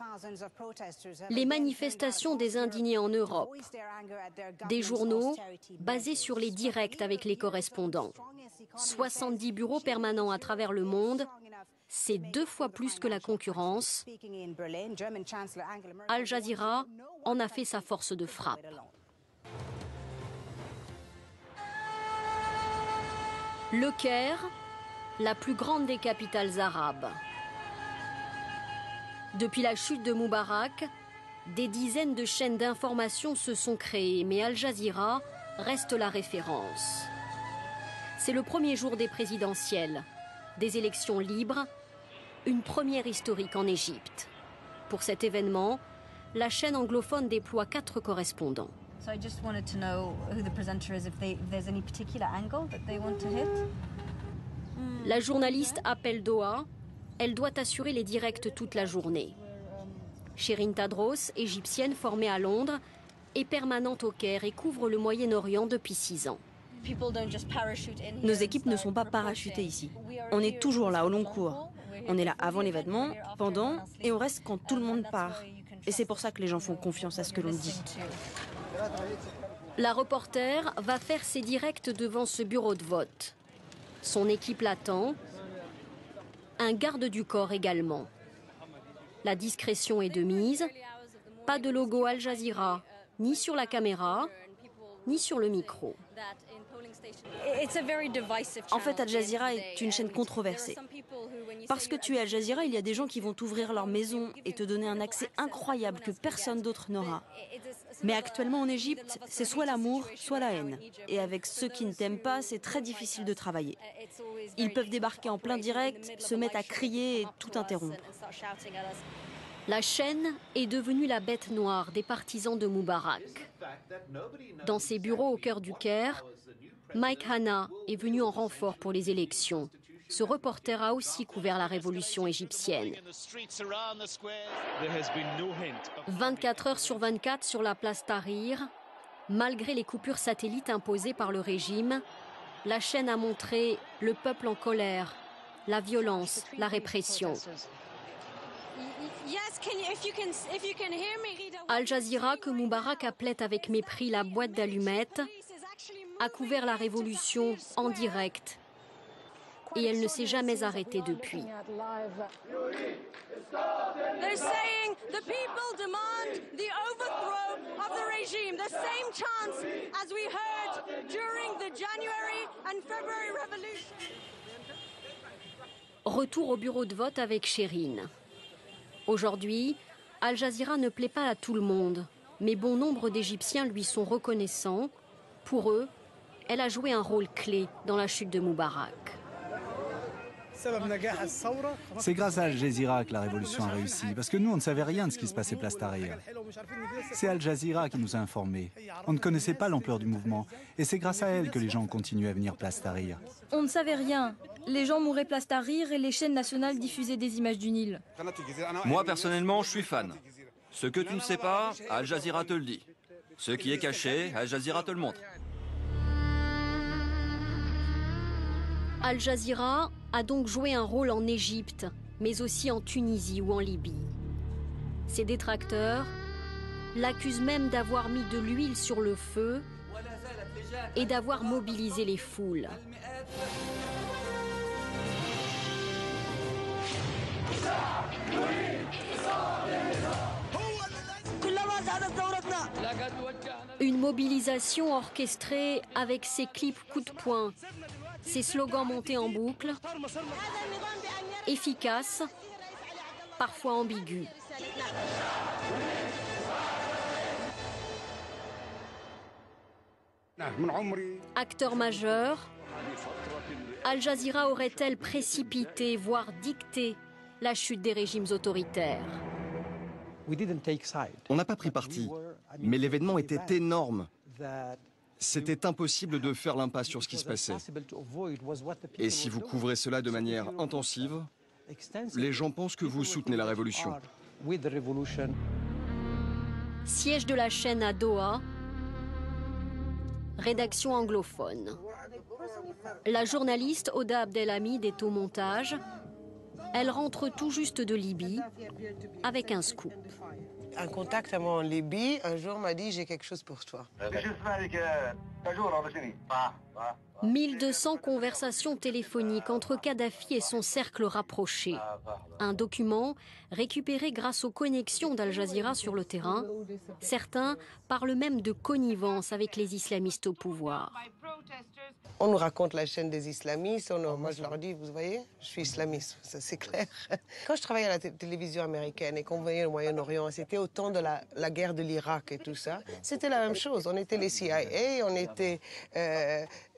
les manifestations des indignés en Europe. Des journaux basés sur les directs avec les correspondants. 70 bureaux permanents à travers le monde, c'est 2 fois plus que la concurrence. Al Jazeera en a fait sa force de frappe. Le Caire, la plus grande des capitales arabes. Depuis la chute de Moubarak, des dizaines de chaînes d'information se sont créées, mais Al Jazeera reste la référence. C'est le premier jour des présidentielles, des élections libres, une première historique en Égypte. Pour cet événement, la chaîne anglophone déploie 4 correspondants. So I just wanted to know who the presenter is, if there's any particular angle that they want to hit. La journaliste appelle Doha. Elle doit assurer les directs toute la journée. Sherin Tadros, égyptienne formée à Londres, est permanente au Caire et couvre le Moyen-Orient depuis 6 ans. Nos équipes ne sont pas parachutées ici. On est toujours là au long cours. On est là avant l'événement, pendant, et on reste quand tout le monde part. Et c'est pour ça que les gens font confiance à ce que l'on dit. La reporter va faire ses directs devant ce bureau de vote. Son équipe l'attend. Un garde du corps également. La discrétion est de mise. Pas de logo Al Jazeera, ni sur la caméra, ni sur le micro. En fait, Al Jazeera est une chaîne controversée. Parce que tu es Al Jazeera, il y a des gens qui vont t'ouvrir leur maison et te donner un accès incroyable que personne d'autre n'aura. Mais actuellement en Égypte, c'est soit l'amour, soit la haine. Et avec ceux qui ne t'aiment pas, c'est très difficile de travailler. Ils peuvent débarquer en plein direct, se mettre à crier et tout interrompre. La chaîne est devenue la bête noire des partisans de Moubarak. Dans ses bureaux au cœur du Caire, Mike Hanna est venu en renfort pour les élections. Ce reporter a aussi couvert la révolution égyptienne. 24 heures sur 24 sur la place Tahrir, malgré les coupures satellites imposées par le régime, la chaîne a montré le peuple en colère, la violence, la répression. Al Jazeera, que Moubarak appelait avec mépris la boîte d'allumettes, a couvert la révolution en direct. Et elle ne s'est jamais arrêtée depuis. Retour au bureau de vote avec Sherin. Aujourd'hui, Al Jazeera ne plaît pas à tout le monde, mais bon nombre d'Égyptiens lui sont reconnaissants. Pour eux, elle a joué un rôle clé dans la chute de Moubarak. C'est grâce à Al Jazeera que la révolution a réussi, parce que nous, on ne savait rien de ce qui se passait place Tahrir. C'est Al Jazeera qui nous a informés. On ne connaissait pas l'ampleur du mouvement, et c'est grâce à elle que les gens ont continué à venir place Tahrir. On ne savait rien. Les gens mouraient place Tahrir et les chaînes nationales diffusaient des images du Nil. Moi, personnellement, je suis fan. Ce que tu ne sais pas, Al Jazeera te le dit. Ce qui est caché, Al Jazeera te le montre. Al Jazeera a donc joué un rôle en Égypte, mais aussi en Tunisie ou en Libye. Ses détracteurs l'accusent même d'avoir mis de l'huile sur le feu et d'avoir mobilisé les foules. Une mobilisation orchestrée avec ses clips coup de poing, ses slogans montés en boucle, efficaces, parfois ambigus. Acteur majeur, Al Jazeera aurait-elle précipité, voire dicté, la chute des régimes autoritaires? On n'a pas pris parti, mais l'événement était énorme. C'était impossible de faire l'impasse sur ce qui se passait. Et si vous couvrez cela de manière intensive, les gens pensent que vous soutenez la révolution. Siège de la chaîne à Doha, rédaction anglophone. La journaliste Oda Abdelhamid est au montage. Elle rentre tout juste de Libye avec un scoop. Un contact à moi en Libye, un jour m'a dit « j'ai quelque chose pour toi ». 1200 conversations téléphoniques entre Kadhafi et son cercle rapproché. Un document récupéré grâce aux connexions d'Al Jazeera sur le terrain. Certains parlent même de connivence avec les islamistes au pouvoir. On nous raconte la chaîne des islamistes, moi je leur dis, vous voyez, je suis islamiste, ça c'est clair. Quand je travaillais à la télévision américaine et qu'on voyait le Moyen-Orient, c'était au temps de la guerre de l'Irak et tout ça, c'était la même chose. On était les CIA, on était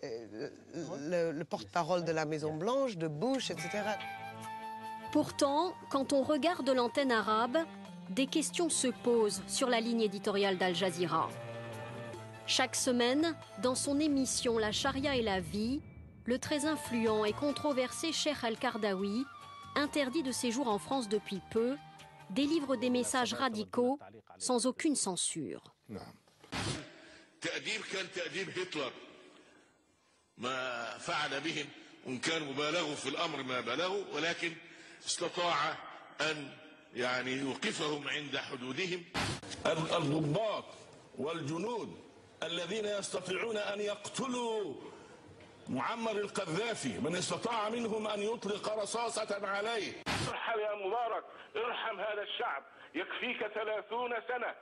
le porte-parole de la Maison-Blanche, de Bush, etc. Pourtant, quand on regarde l'antenne arabe, des questions se posent sur la ligne éditoriale d'Al Jazeera. Chaque semaine, dans son émission La Charia et la vie, le très influent et controversé Cheikh Al-Qardawi, interdit de séjour en France depuis peu, délivre des messages radicaux sans aucune censure. الذين يستطيعون أن يقتلوا معمر القذافي من استطاع منهم أن يطلق رصاصة عليه. ارحم يا مبارك، ارحم هذا الشعب، يكفيك 30 سنة.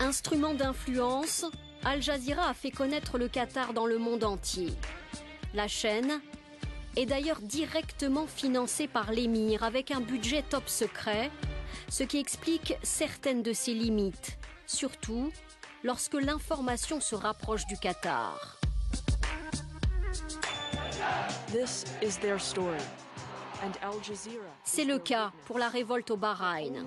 Instrument d'influence, Al Jazeera a fait connaître le Qatar dans le monde entier. La chaîne est d'ailleurs directement financée par l'émir avec un budget top secret, ce qui explique certaines de ses limites, surtout lorsque l'information se rapproche du Qatar. C'est le cas pour la révolte au Bahreïn.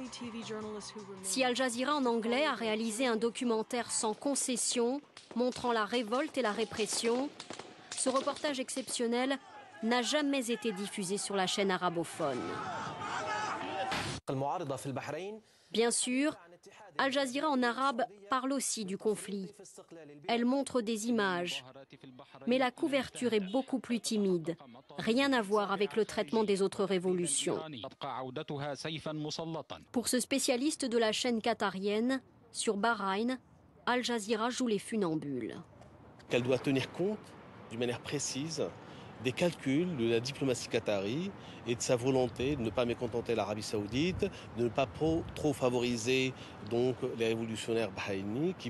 Si Al Jazeera en anglais a réalisé un documentaire sans concession montrant la révolte et la répression, ce reportage exceptionnel n'a jamais été diffusé sur la chaîne arabophone. Bien sûr, Al Jazeera en arabe parle aussi du conflit. Elle montre des images, mais la couverture est beaucoup plus timide. Rien à voir avec le traitement des autres révolutions. Pour ce spécialiste de la chaîne qatarienne, sur Bahreïn, Al Jazeera joue les funambules. Qu'elle doit tenir compte d'une manière précise des calculs de la diplomatie qatari et de sa volonté de ne pas mécontenter l'Arabie Saoudite, de ne pas trop favoriser donc les révolutionnaires bahreïnis qui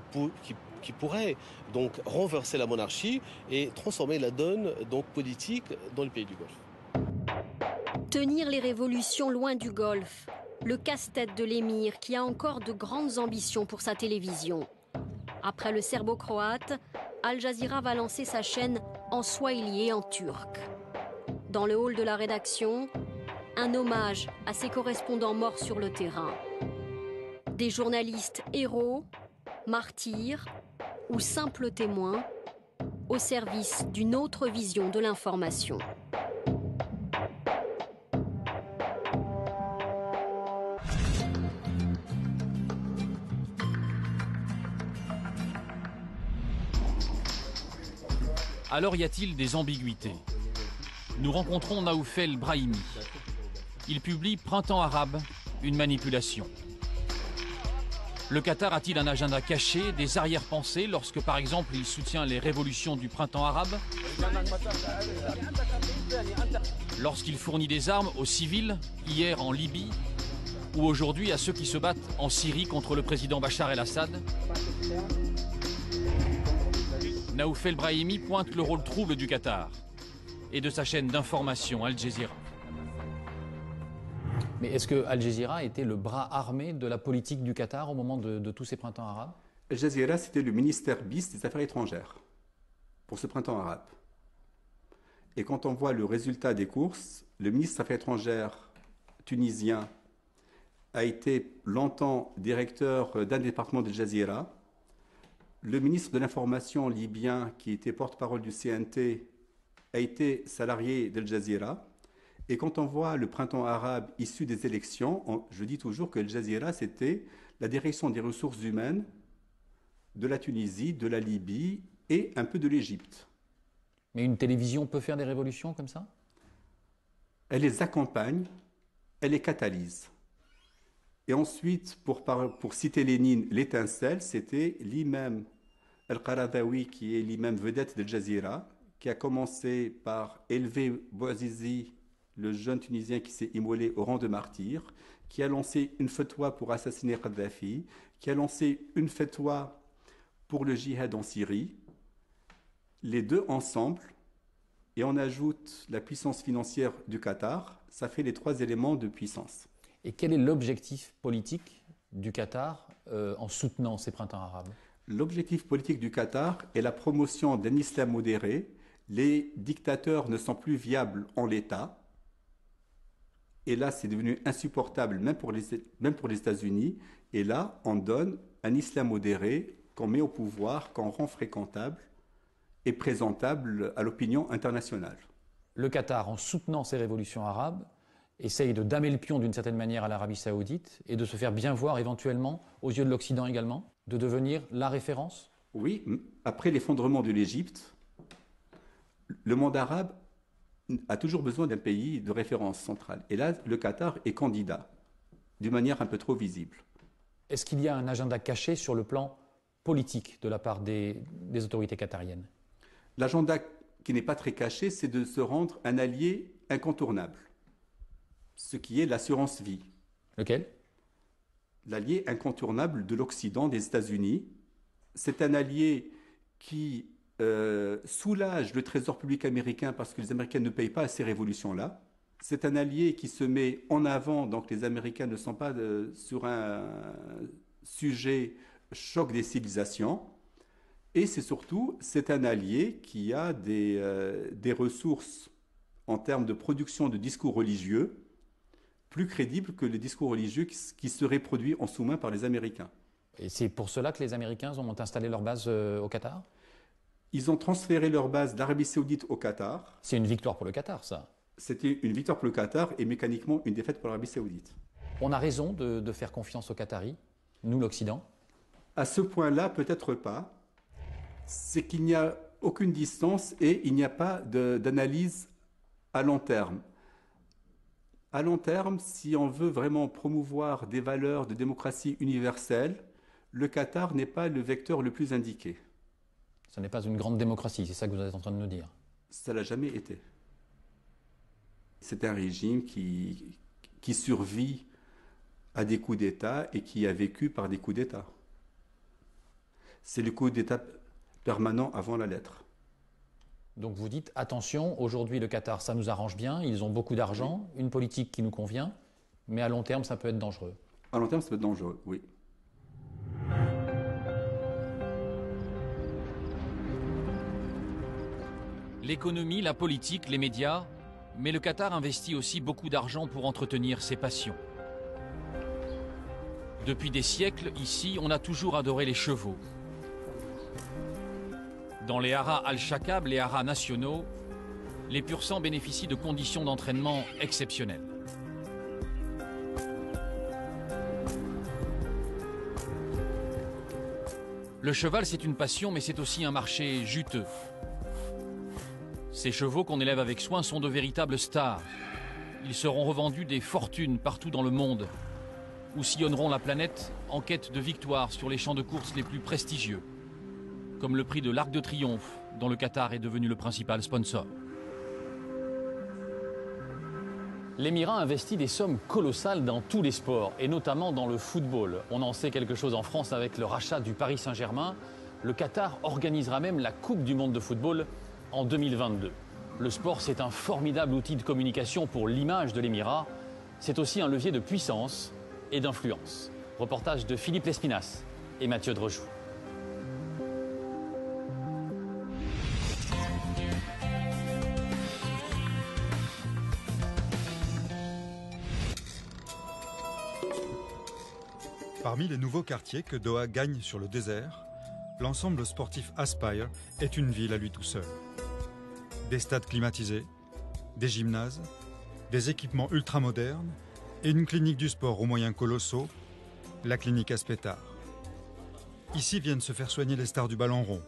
pourraient donc renverser la monarchie et transformer la donne donc politique dans le pays du Golfe. Tenir les révolutions loin du Golfe, le casse-tête de l'émir qui a encore de grandes ambitions pour sa télévision. Après le serbo-croate, Al Jazeera va lancer sa chaîne en swahili et en turc. Dans le hall de la rédaction, un hommage à ses correspondants morts sur le terrain. Des journalistes héros, martyrs ou simples témoins au service d'une autre vision de l'information. Alors y a-t-il des ambiguïtés? Nous rencontrons Naoufel Brahimi. Il publie Printemps arabe, une manipulation. Le Qatar a-t-il un agenda caché, des arrière-pensées lorsque par exemple il soutient les révolutions du printemps arabe? Lorsqu'il fournit des armes aux civils, hier en Libye, ou aujourd'hui à ceux qui se battent en Syrie contre le président Bachar el-Assad? Naoufel Brahimi pointe le rôle trouble du Qatar et de sa chaîne d'information Al Jazeera. Mais est-ce que Al Jazeera était le bras armé de la politique du Qatar au moment de tous ces printemps arabes? Al Jazeera, c'était le ministère bis des Affaires étrangères pour ce printemps arabe. Et quand on voit le résultat des courses, le ministre des Affaires étrangères tunisien a été longtemps directeur d'un département d'Al Jazeera. Le ministre de l'Information libyen, qui était porte-parole du CNT, a été salarié d'Al Jazeera. Et quand on voit le printemps arabe issu des élections, je dis toujours que Al Jazeera, c'était la direction des ressources humaines de la Tunisie, de la Libye et un peu de l'Égypte. Mais une télévision peut faire des révolutions comme ça? Elle les accompagne, elle les catalyse. Et ensuite, pour citer Lénine, l'étincelle, c'était l'imam Al-Qaradawi, qui est l'imam vedette de Jazeera, qui a commencé par élever Bouazizi, le jeune Tunisien qui s'est immolé au rang de martyr, qui a lancé une fatwa pour assassiner Kadhafi, qui a lancé une fatwa pour le djihad en Syrie. Les deux ensemble, et on ajoute la puissance financière du Qatar, ça fait les trois éléments de puissance. Et quel est l'objectif politique du Qatar en soutenant ces printemps arabes? L'objectif politique du Qatar est la promotion d'un islam modéré. Les dictateurs ne sont plus viables en l'état. Et là, c'est devenu insupportable, même pour les États-Unis. Et là, on donne un islam modéré qu'on met au pouvoir, qu'on rend fréquentable et présentable à l'opinion internationale. Le Qatar, en soutenant ces révolutions arabes, essaye de damer le pion d'une certaine manière à l'Arabie saoudite et de se faire bien voir éventuellement aux yeux de l'Occident également, de devenir la référence? Oui, après l'effondrement de l'Égypte, le monde arabe a toujours besoin d'un pays de référence centrale. Et là, le Qatar est candidat, d'une manière un peu trop visible. Est-ce qu'il y a un agenda caché sur le plan politique de la part des autorités qatariennes? L'agenda qui n'est pas très caché, c'est de se rendre un allié incontournable, ce qui est l'assurance vie. Lequel? L'allié incontournable de l'Occident, des États-Unis. C'est un allié qui soulage le trésor public américain parce que les Américains ne payent pas à ces révolutions-là. C'est un allié qui se met en avant, donc les Américains ne sont pas sur un sujet choc des civilisations. Et c'est un allié qui a des ressources en termes de production de discours religieux plus crédibles que les discours religieux qui seraient produits en sous-main par les Américains. Et c'est pour cela que les Américains ont installé leur base au Qatar? Ils ont transféré leur base d'Arabie Saoudite au Qatar. C'est une victoire pour le Qatar, ça? C'était une victoire pour le Qatar et mécaniquement une défaite pour l'Arabie Saoudite. On a raison de faire confiance aux Qataris, nous l'Occident? À ce point-là, peut-être pas. C'est qu'il n'y a aucune distance et il n'y a pas d'analyse à long terme. À long terme, si on veut vraiment promouvoir des valeurs de démocratie universelle, le Qatar n'est pas le vecteur le plus indiqué. Ce n'est pas une grande démocratie, c'est ça que vous êtes en train de nous dire? Ça ne l'a jamais été. C'est un régime qui survit à des coups d'État et qui a vécu par des coups d'État. C'est le coup d'État permanent avant la lettre. Donc vous dites, attention, aujourd'hui le Qatar, ça nous arrange bien, ils ont beaucoup d'argent, une politique qui nous convient, mais à long terme, ça peut être dangereux. À long terme, ça peut être dangereux, oui. L'économie, la politique, les médias, mais le Qatar investit aussi beaucoup d'argent pour entretenir ses passions. Depuis des siècles, ici, on a toujours adoré les chevaux. Dans les haras Al-Shakab, les haras nationaux, les pur-sangs bénéficient de conditions d'entraînement exceptionnelles. Le cheval, c'est une passion, mais c'est aussi un marché juteux. Ces chevaux qu'on élève avec soin sont de véritables stars. Ils seront revendus des fortunes partout dans le monde, ou sillonneront la planète en quête de victoires sur les champs de course les plus prestigieux, comme le prix de l'Arc de Triomphe, dont le Qatar est devenu le principal sponsor. L'Émirat investit des sommes colossales dans tous les sports, et notamment dans le football. On en sait quelque chose en France avec le rachat du Paris Saint-Germain. Le Qatar organisera même la Coupe du monde de football en 2022. Le sport, c'est un formidable outil de communication pour l'image de l'Émirat. C'est aussi un levier de puissance et d'influence. Reportage de Philippe Lespinasse et Mathieu Drojoux. Parmi les nouveaux quartiers que Doha gagne sur le désert, l'ensemble sportif Aspire est une ville à lui tout seul. Des stades climatisés, des gymnases, des équipements ultramodernes et une clinique du sport aux moyens colossaux, la clinique Aspetar. Ici viennent se faire soigner les stars du ballon rond,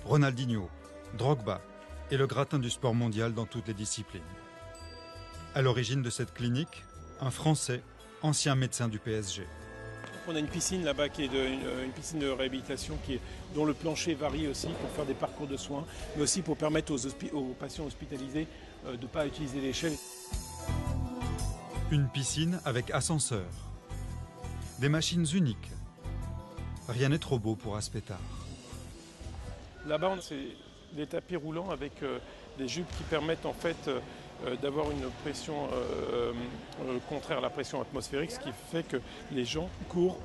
Ronaldinho, Drogba et le gratin du sport mondial dans toutes les disciplines. À l'origine de cette clinique, un Français, ancien médecin du PSG. On a une piscine là-bas qui est une piscine de réhabilitation dont le plancher varie aussi pour faire des parcours de soins, mais aussi pour permettre aux patients hospitalisés de ne pas utiliser l'échelle. Une piscine avec ascenseur. Des machines uniques. Rien n'est trop beau pour Aspetar. Là-bas, c'est des tapis roulants avec des jupes qui permettent en fait d'avoir une pression contraire à la pression atmosphérique, ce qui fait que les gens courent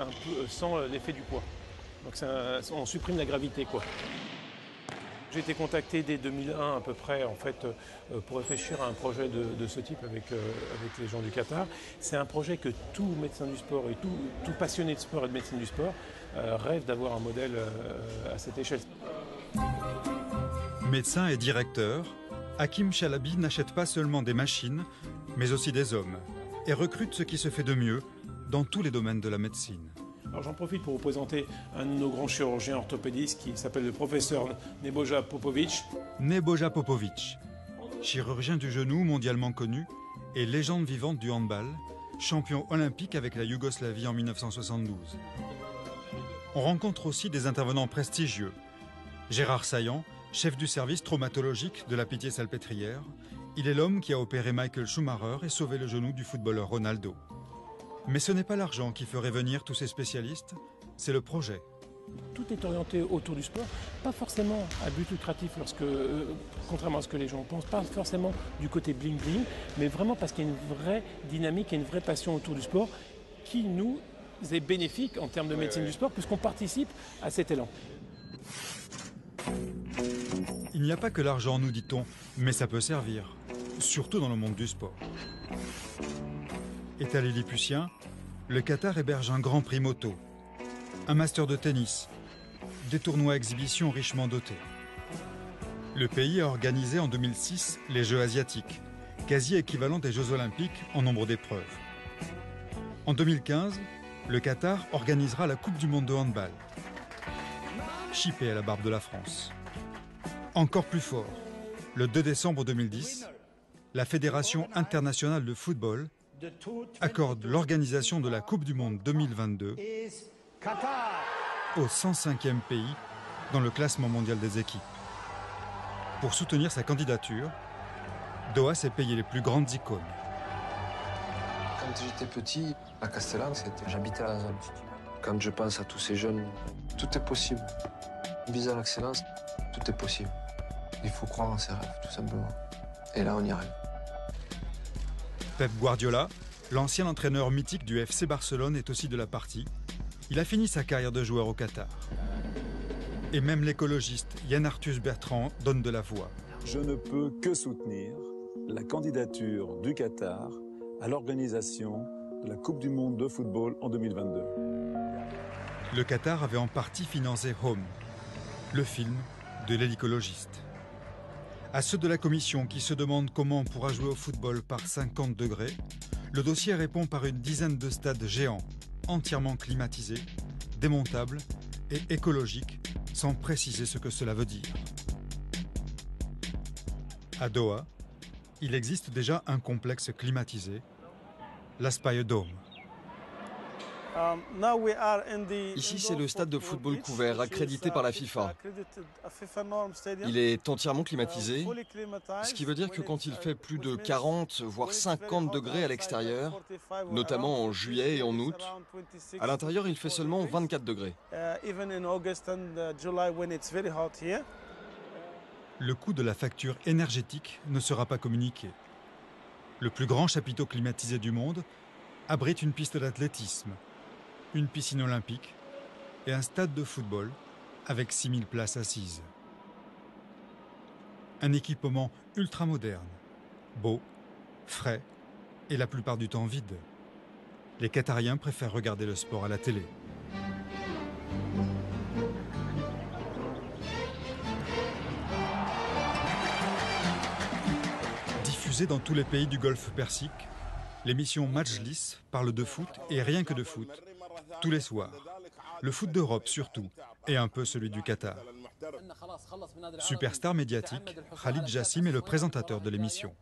un peu sans l'effet du poids. Donc on supprime la gravité, quoi. J'ai été contacté dès 2001 à peu près en fait, pour réfléchir à un projet de ce type avec les gens du Qatar. C'est un projet que tout médecin du sport et tout passionné de sport et de médecine du sport rêve d'avoir un modèle à cette échelle. Médecin et directeur, Hakim Chalabi n'achète pas seulement des machines, mais aussi des hommes, et recrute ce qui se fait de mieux dans tous les domaines de la médecine. Alors j'en profite pour vous présenter un de nos grands chirurgiens orthopédistes qui s'appelle le professeur Nebojša Popović. Nebojša Popović, chirurgien du genou mondialement connu et légende vivante du handball, champion olympique avec la Yougoslavie en 1972. On rencontre aussi des intervenants prestigieux. Gérard Saillant, chef du service traumatologique de la Pitié-Salpêtrière, il est l'homme qui a opéré Michael Schumacher et sauvé le genou du footballeur Ronaldo. Mais ce n'est pas l'argent qui ferait venir tous ces spécialistes, c'est le projet. Tout est orienté autour du sport, pas forcément à but lucratif, contrairement à ce que les gens pensent, pas forcément du côté bling-bling, mais vraiment parce qu'il y a une vraie dynamique et une vraie passion autour du sport qui nous est bénéfique en termes de médecine du sport, puisqu'on participe à cet élan. Il n'y a pas que l'argent, nous dit-on, mais ça peut servir, surtout dans le monde du sport. Étalé lilliputien, le Qatar héberge un grand prix moto, un master de tennis, des tournois exhibitions richement dotés. Le pays a organisé en 2006 les Jeux asiatiques, quasi équivalents des Jeux olympiques en nombre d'épreuves. En 2015, le Qatar organisera la Coupe du monde de handball, chippée à la barbe de la France. Encore plus fort, le 2 décembre 2010, la Fédération internationale de football accorde l'organisation de la Coupe du monde 2022 au 105e pays dans le classement mondial des équipes. Pour soutenir sa candidature, Doha s'est payé les plus grandes icônes. Quand j'étais petit, à Castellane, j'habitais à la zone. Quand je pense à tous ces jeunes, tout est possible. Vise à l'excellence, tout est possible. Il faut croire en ses rêves, tout simplement. Et là, on y arrive. Pep Guardiola, l'ancien entraîneur mythique du FC Barcelone, est aussi de la partie. Il a fini sa carrière de joueur au Qatar. Et même l'écologiste Yann Arthus Bertrand donne de la voix. Je ne peux que soutenir la candidature du Qatar à l'organisation de la Coupe du monde de football en 2022. Le Qatar avait en partie financé Home, le film de l'écologiste. À ceux de la commission qui se demandent comment on pourra jouer au football par 50 degrés, le dossier répond par une dizaine de stades géants, entièrement climatisés, démontables et écologiques, sans préciser ce que cela veut dire. À Doha, il existe déjà un complexe climatisé, l'Aspire Dome. Ici, c'est le stade de football couvert, accrédité par la FIFA. Il est entièrement climatisé, ce qui veut dire que quand il fait plus de 40, voire 50 degrés à l'extérieur, notamment en juillet et en août, à l'intérieur, il fait seulement 24 degrés. Le coût de la facture énergétique ne sera pas communiqué. Le plus grand chapiteau climatisé du monde abrite une piste d'athlétisme, une piscine olympique et un stade de football avec 6000 places assises. Un équipement ultra moderne, beau, frais et la plupart du temps vide. Les Qatariens préfèrent regarder le sport à la télé. Diffusée dans tous les pays du Golfe Persique, l'émission Majlis parle de foot et rien que de foot, tous les soirs. Le foot d'Europe surtout, et un peu celui du Qatar. Superstar médiatique, Khalid Jassim est le présentateur de l'émission.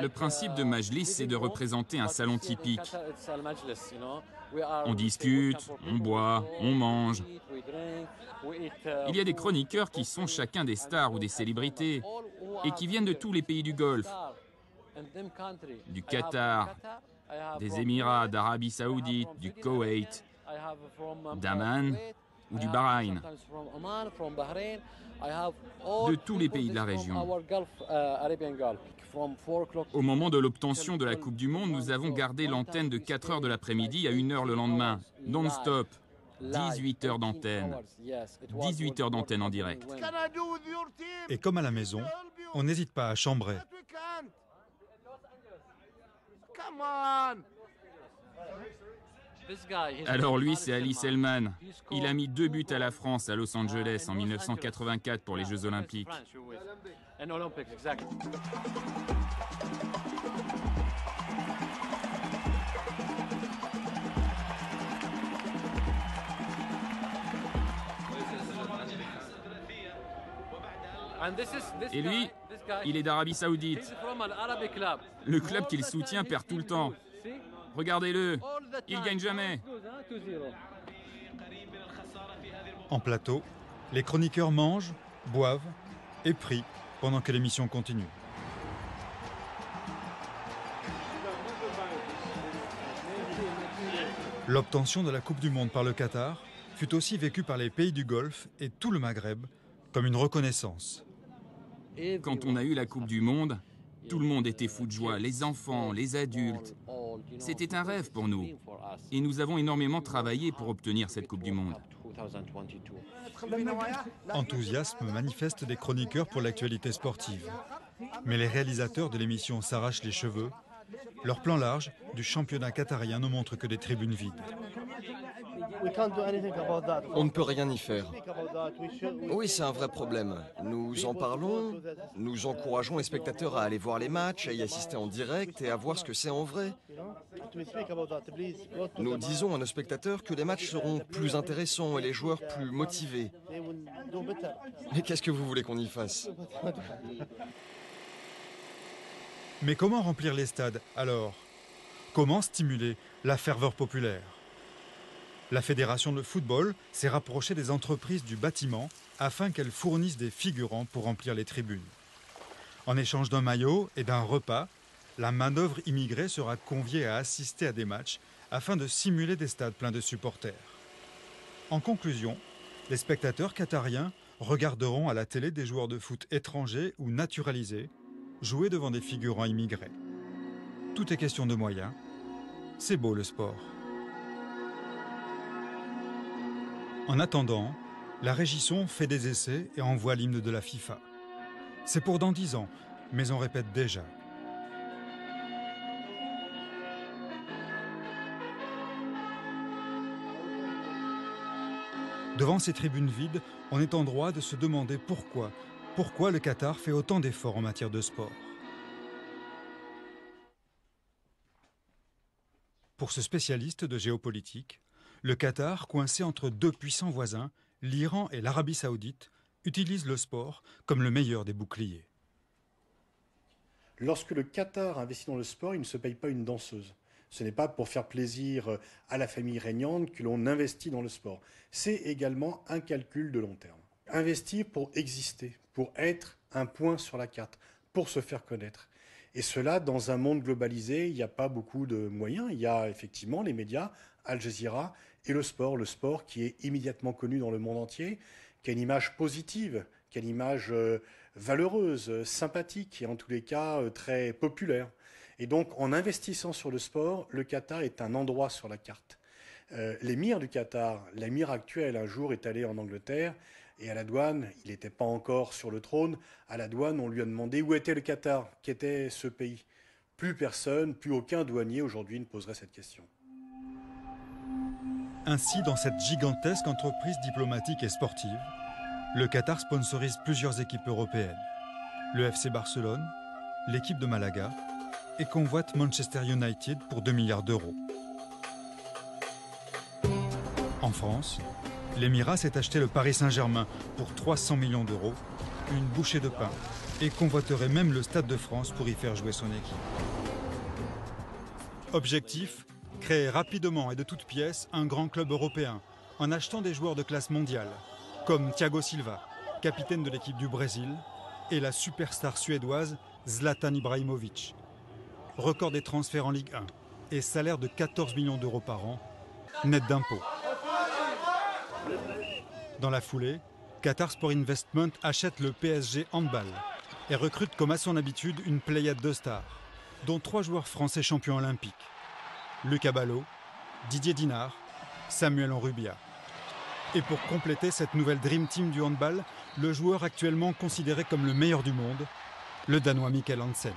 Le principe de Majlis, c'est de représenter un salon typique. On discute, on boit, on mange. Il y a des chroniqueurs qui sont chacun des stars ou des célébrités et qui viennent de tous les pays du Golfe, du Qatar, des Émirats, d'Arabie Saoudite, du Koweït, d'Amman ou du Bahreïn, de tous les pays de la région. Au moment de l'obtention de la Coupe du Monde, nous avons gardé l'antenne de 4 heures de l'après-midi à 1 heure le lendemain, non-stop, 18 heures d'antenne. 18 heures d'antenne en direct. Et comme à la maison, on n'hésite pas à chambrer. Alors lui, c'est Ali Selman. Il a mis 2 buts à la France à Los Angeles en 1984 pour les Jeux Olympiques. Et lui, il est d'Arabie Saoudite. Le club qu'il soutient perd tout le temps. Regardez-le, il gagne jamais. En plateau, les chroniqueurs mangent, boivent et prient pendant que l'émission continue. L'obtention de la Coupe du Monde par le Qatar fut aussi vécue par les pays du Golfe et tout le Maghreb comme une reconnaissance. Quand on a eu la Coupe du Monde, tout le monde était fou de joie, les enfants, les adultes. C'était un rêve pour nous. Et nous avons énormément travaillé pour obtenir cette Coupe du Monde. Enthousiasme manifeste des chroniqueurs pour l'actualité sportive. Mais les réalisateurs de l'émission s'arrachent les cheveux. Leur plan large du championnat qatarien ne montre que des tribunes vides. On ne peut rien y faire. Oui, c'est un vrai problème. Nous en parlons, nous encourageons les spectateurs à aller voir les matchs, à y assister en direct et à voir ce que c'est en vrai. Nous disons à nos spectateurs que les matchs seront plus intéressants et les joueurs plus motivés. Mais qu'est-ce que vous voulez qu'on y fasse? Mais comment remplir les stades alors? Comment stimuler la ferveur populaire? La Fédération de football s'est rapprochée des entreprises du bâtiment afin qu'elles fournissent des figurants pour remplir les tribunes. En échange d'un maillot et d'un repas, la main-d'œuvre immigrée sera conviée à assister à des matchs afin de simuler des stades pleins de supporters. En conclusion, les spectateurs qatariens regarderont à la télé des joueurs de foot étrangers ou naturalisés jouer devant des figurants immigrés. Tout est question de moyens. C'est beau le sport. En attendant, la Régisson fait des essais et envoie l'hymne de la FIFA. C'est pour dans 10 ans, mais on répète déjà. Devant ces tribunes vides, on est en droit de se demander pourquoi le Qatar fait autant d'efforts en matière de sport. Pour ce spécialiste de géopolitique, le Qatar, coincé entre 2 puissants voisins, l'Iran et l'Arabie Saoudite, utilise le sport comme le meilleur des boucliers. Lorsque le Qatar investit dans le sport, il ne se paye pas une danseuse. Ce n'est pas pour faire plaisir à la famille régnante que l'on investit dans le sport. C'est également un calcul de long terme. Investir pour exister, pour être un point sur la carte, pour se faire connaître. Et cela, dans un monde globalisé, il n'y a pas beaucoup de moyens. Il y a effectivement les médias, Al Jazeera, et le sport qui est immédiatement connu dans le monde entier, qui a une image positive, qui a une image valeureuse, sympathique et en tous les cas très populaire. Et donc en investissant sur le sport, le Qatar est un endroit sur la carte. L'émir du Qatar, l'émir actuel, un jour est allé en Angleterre et à la douane, il n'était pas encore sur le trône, à la douane on lui a demandé où était le Qatar, qu'était ce pays. Plus personne, plus aucun douanier aujourd'hui ne poserait cette question. Ainsi, dans cette gigantesque entreprise diplomatique et sportive, le Qatar sponsorise plusieurs équipes européennes. Le FC Barcelone, l'équipe de Malaga et convoite Manchester United pour 2 milliards d'euros. En France, l'Émirat s'est acheté le Paris Saint-Germain pour 300 millions d'euros, une bouchée de pain, et convoiterait même le Stade de France pour y faire jouer son équipe. Objectif, créer rapidement et de toutes pièces un grand club européen, en achetant des joueurs de classe mondiale, comme Thiago Silva, capitaine de l'équipe du Brésil, et la superstar suédoise Zlatan Ibrahimovic. Record des transferts en Ligue 1 et salaire de 14 millions d'euros par an, net d'impôts. Dans la foulée, Qatar Sport Investment achète le PSG Handball et recrute comme à son habitude une pléiade de stars, dont 3 joueurs français champions olympiques. Lucas Ballot, Didier Dinard, Samuel Enrubia. Et pour compléter cette nouvelle Dream Team du handball, le joueur actuellement considéré comme le meilleur du monde, le Danois Mikkel Hansen.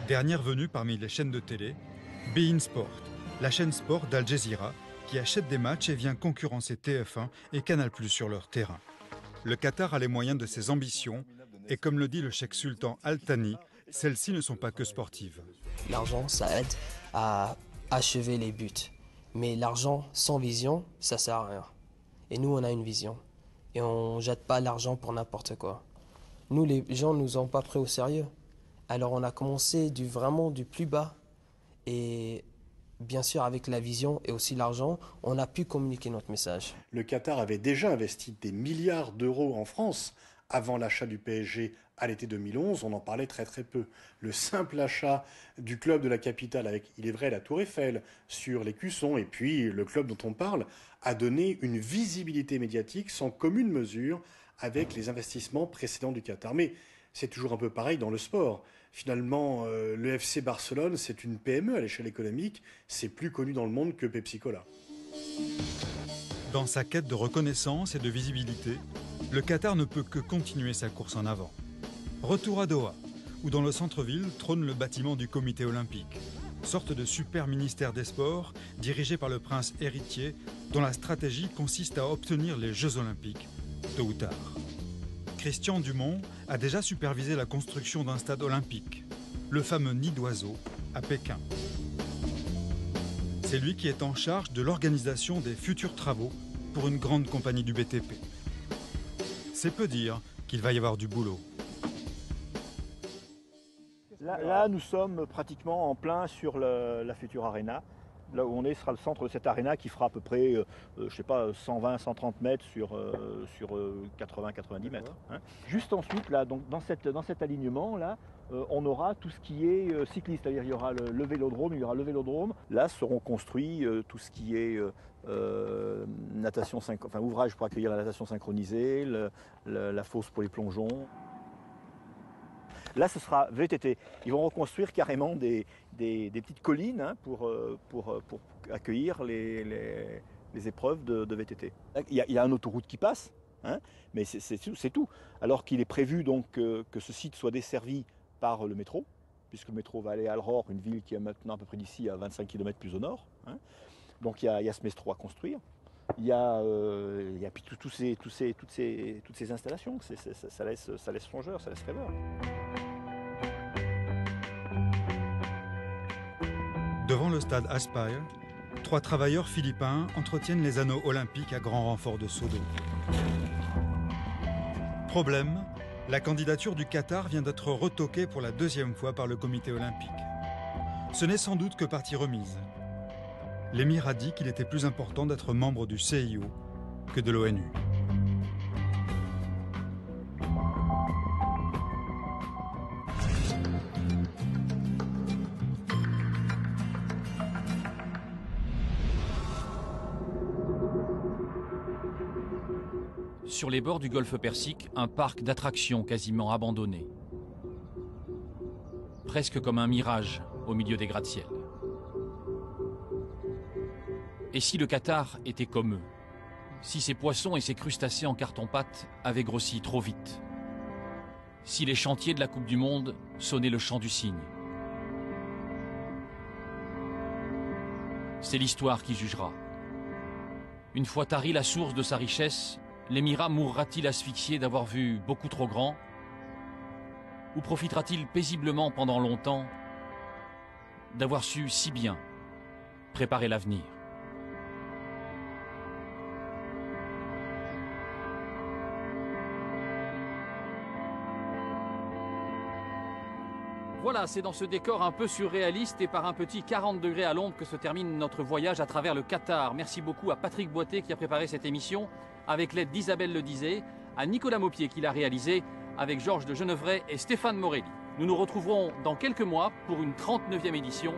Dernière venue parmi les chaînes de télé, beIN Sport, la chaîne sport d'Al Jazeera, qui achète des matchs et vient concurrencer TF1 et Canal+ sur leur terrain. Le Qatar a les moyens de ses ambitions et comme le dit le cheikh sultan Al Thani, celles-ci ne sont pas que sportives. L'argent, ça aide à achever les buts. Mais l'argent sans vision, ça sert à rien. Et nous, on a une vision. Et on ne jette pas l'argent pour n'importe quoi. Nous, les gens ne nous ont pas pris au sérieux. Alors on a commencé vraiment du plus bas. Et bien sûr, avec la vision et aussi l'argent, on a pu communiquer notre message. Le Qatar avait déjà investi des milliards d'euros en France avant l'achat du PSG à l'été 2011, on en parlait très très peu. Le simple achat du club de la capitale avec, il est vrai, la Tour Eiffel sur l'écusson et puis le club dont on parle a donné une visibilité médiatique sans commune mesure avec les investissements précédents du Qatar. Mais c'est toujours un peu pareil dans le sport. Finalement, le FC Barcelone, c'est une PME à l'échelle économique. C'est plus connu dans le monde que Pepsi Cola. Dans sa quête de reconnaissance et de visibilité, le Qatar ne peut que continuer sa course en avant. Retour à Doha, où dans le centre-ville trône le bâtiment du comité olympique, sorte de super ministère des sports dirigé par le prince héritier dont la stratégie consiste à obtenir les Jeux olympiques, tôt ou tard. Christian Dumont a déjà supervisé la construction d'un stade olympique, le fameux Nid d'Oiseau, à Pékin. C'est lui qui est en charge de l'organisation des futurs travaux pour une grande compagnie du BTP. C'est peu dire qu'il va y avoir du boulot. Là, nous sommes pratiquement en plein sur la future arena. Là où on est sera le centre de cette arena qui fera à peu près, je sais pas, 120-130 mètres sur 80-90 mètres. Hein. Juste ensuite, là, donc, dans cet alignement-là, on aura tout ce qui est cycliste, c'est-à-dire il y aura le vélodrome, Là seront construits tout ce qui est ouvrage pour accueillir la natation synchronisée, la fosse pour les plongeons. Là, ce sera VTT. Ils vont reconstruire carrément des petites collines hein, pour accueillir les épreuves de VTT. Il y a une autoroute qui passe, hein, mais c'est tout. Alors qu'il est prévu donc que ce site soit desservi par le métro, puisque le métro va aller à Alror, une ville qui est maintenant à peu près d'ici à 25 km plus au nord. Hein. Donc il y a ce métro à construire. Il y a puis toutes ces installations. Ça laisse songeur, ça laisse rêveur. Devant le stade Aspire, 3 travailleurs philippins entretiennent les anneaux olympiques à grand renfort de seaux d'eau. Problème, la candidature du Qatar vient d'être retoquée pour la 2e fois par le comité olympique. Ce n'est sans doute que partie remise. L'émir a dit qu'il était plus important d'être membre du CIO que de l'ONU. Sur les bords du golfe Persique, un parc d'attractions quasiment abandonné. Presque comme un mirage au milieu des gratte-ciel. Et si le Qatar était comme eux? Si ces poissons et ces crustacés en carton-pâte avaient grossi trop vite? Si les chantiers de la Coupe du Monde sonnaient le chant du cygne? C'est l'histoire qui jugera. Une fois tarie la source de sa richesse, l'émirat mourra-t-il asphyxié d'avoir vu beaucoup trop grand? Ou profitera-t-il paisiblement pendant longtemps d'avoir su si bien préparer l'avenir. Voilà, c'est dans ce décor un peu surréaliste et par un petit 40 degrés à l'ombre que se termine notre voyage à travers le Qatar. Merci beaucoup à Patrick Boité qui a préparé cette émission avec l'aide d'Isabelle Ledizé, à Nicolas Maupier qui l'a réalisé avec Georges de Genevray et Stéphane Morelli. Nous nous retrouverons dans quelques mois pour une 39e édition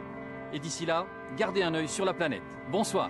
et d'ici là, gardez un œil sur la planète. Bonsoir.